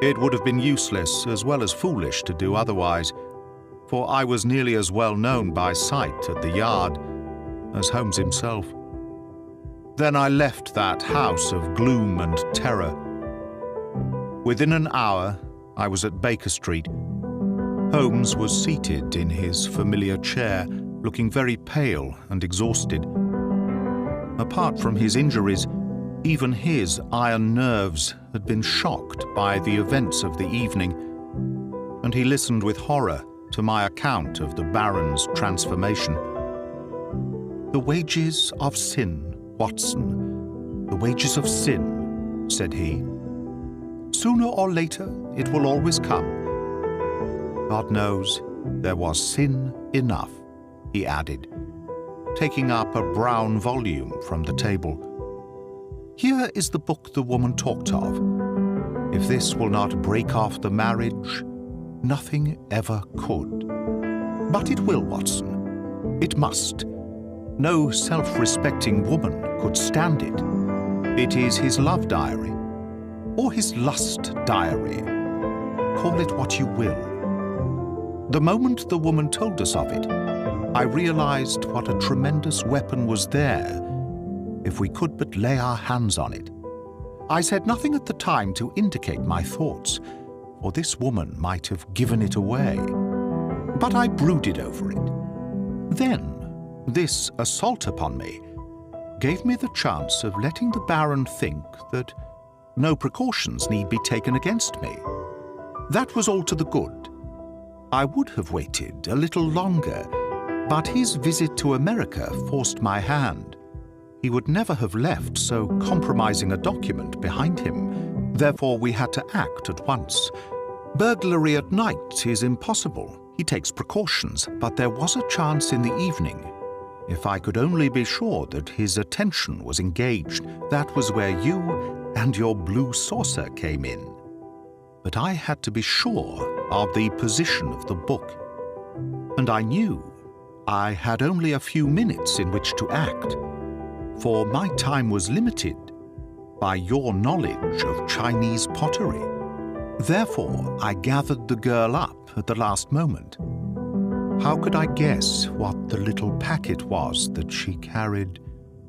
It would have been useless as well as foolish to do otherwise, for I was nearly as well known by sight at the Yard as Holmes himself. Then I left that house of gloom and terror. Within an hour, I was at Baker Street. Holmes was seated in his familiar chair, looking very pale and exhausted. Apart from his injuries, even his iron nerves had been shocked by the events of the evening, and he listened with horror to my account of the Baron's transformation. "The wages of sin, Watson, the wages of sin," said he. "Sooner or later it will always come. God knows there was sin enough," he added, taking up a brown volume from the table. "Here is the book the woman talked of. If this will not break off the marriage, nothing ever could. But it will, Watson. It must. No self-respecting woman could stand it. It is his love diary, or his lust diary. Call it what you will. The moment the woman told us of it, I realized what a tremendous weapon was there if we could but lay our hands on it. I said nothing at the time to indicate my thoughts, for this woman might have given it away. But I brooded over it. Then, this assault upon me gave me the chance of letting the Baron think that no precautions need be taken against me. That was all to the good. I would have waited a little longer, but his visit to America forced my hand. He would never have left so compromising a document behind him. Therefore, we had to act at once. Burglary at night is impossible. He takes precautions, but there was a chance in the evening. If I could only be sure that his attention was engaged, that was where you and your blue saucer came in. But I had to be sure of the position of the book, and I knew I had only a few minutes in which to act, for my time was limited by your knowledge of Chinese pottery. Therefore, I gathered the girl up at the last moment. How could I guess what the little packet was that she carried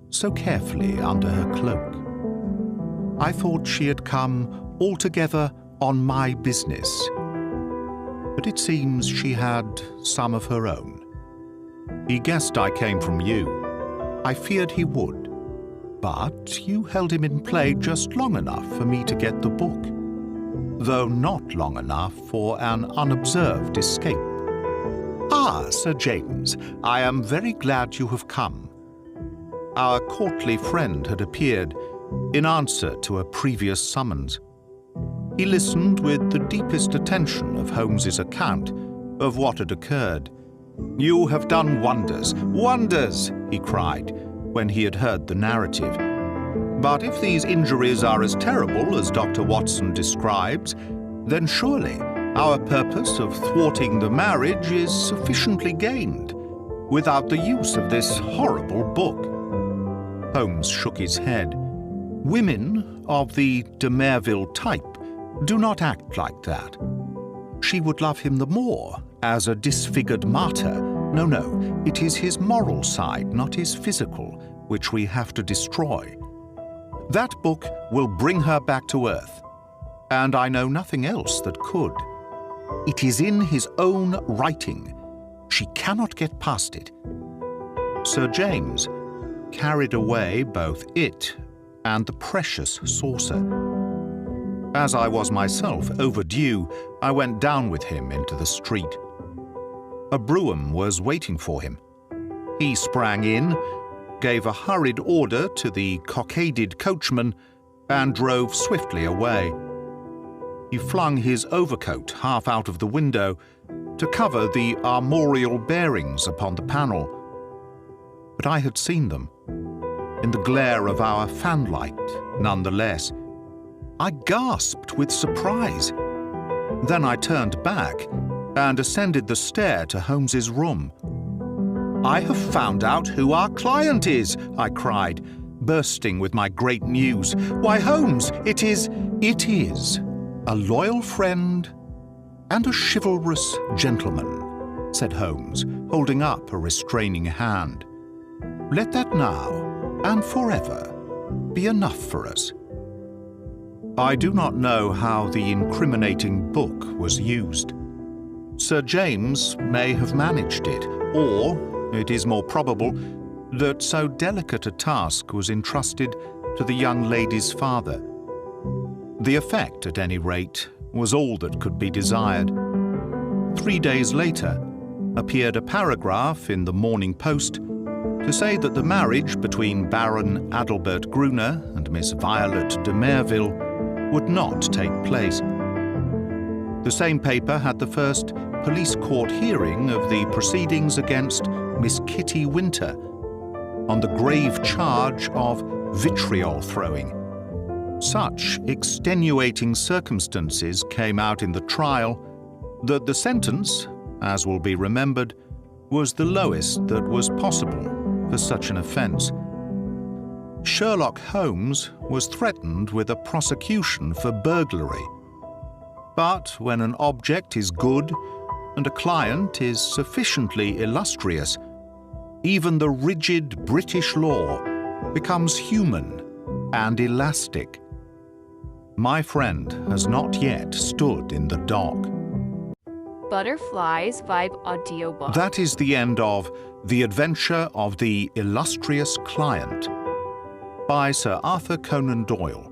so carefully under her cloak? I thought she had come altogether on my business, but it seems she had some of her own. He guessed I came from you. I feared he would, but you held him in play just long enough for me to get the book. though not long enough for an unobserved escape. "Ah, Sir James, I am very glad you have come." Our courtly friend had appeared in answer to a previous summons. He listened with the deepest attention of Holmes's account of what had occurred. "You have done wonders, wonders!" he cried when he had heard the narrative. "But if these injuries are as terrible as Dr. Watson describes, then surely our purpose of thwarting the marriage is sufficiently gained without the use of this horrible book." Holmes shook his head. Women of the de Merville type do not act like that. She would love him the more as a disfigured martyr. No, it is his moral side, not his physical, which we have to destroy. That book will bring her back to earth, and I know nothing else that could. It is in his own writing. She cannot get past it. Sir James carried away both it and the precious saucer. As I was myself overdue, I went down with him into the street. A brougham was waiting for him. He sprang in, gave a hurried order to the cockaded coachman, and drove swiftly away. He flung his overcoat half out of the window to cover the armorial bearings upon the panel. But I had seen them, in the glare of our fanlight, nonetheless. I gasped with surprise. Then I turned back and ascended the stair to Holmes's room. "I have found out who our client is," I cried, bursting with my great news. "Why, Holmes, it is a loyal friend and a chivalrous gentleman," said Holmes, holding up a restraining hand. "Let that now and forever be enough for us." I do not know how the incriminating book was used. Sir James may have managed it, or it is more probable that so delicate a task was entrusted to the young lady's father. The effect, at any rate, was all that could be desired. 3 days later appeared a paragraph in the Morning Post to say that the marriage between Baron Adalbert Gruner and Miss Violet de Merville would not take place. The same paper had the first police court hearing of the proceedings against Miss Kitty Winter on the grave charge of vitriol throwing. Such extenuating circumstances came out in the trial that the sentence, as will be remembered, was the lowest that was possible for such an offence. Sherlock Holmes was threatened with a prosecution for burglary. But when an object is good and a client is sufficiently illustrious, even the rigid British law becomes human and elastic. My friend has not yet stood in the dock. ButterfliesVibe audiobook. That is the end of The Adventure of the Illustrious Client by Sir Arthur Conan Doyle.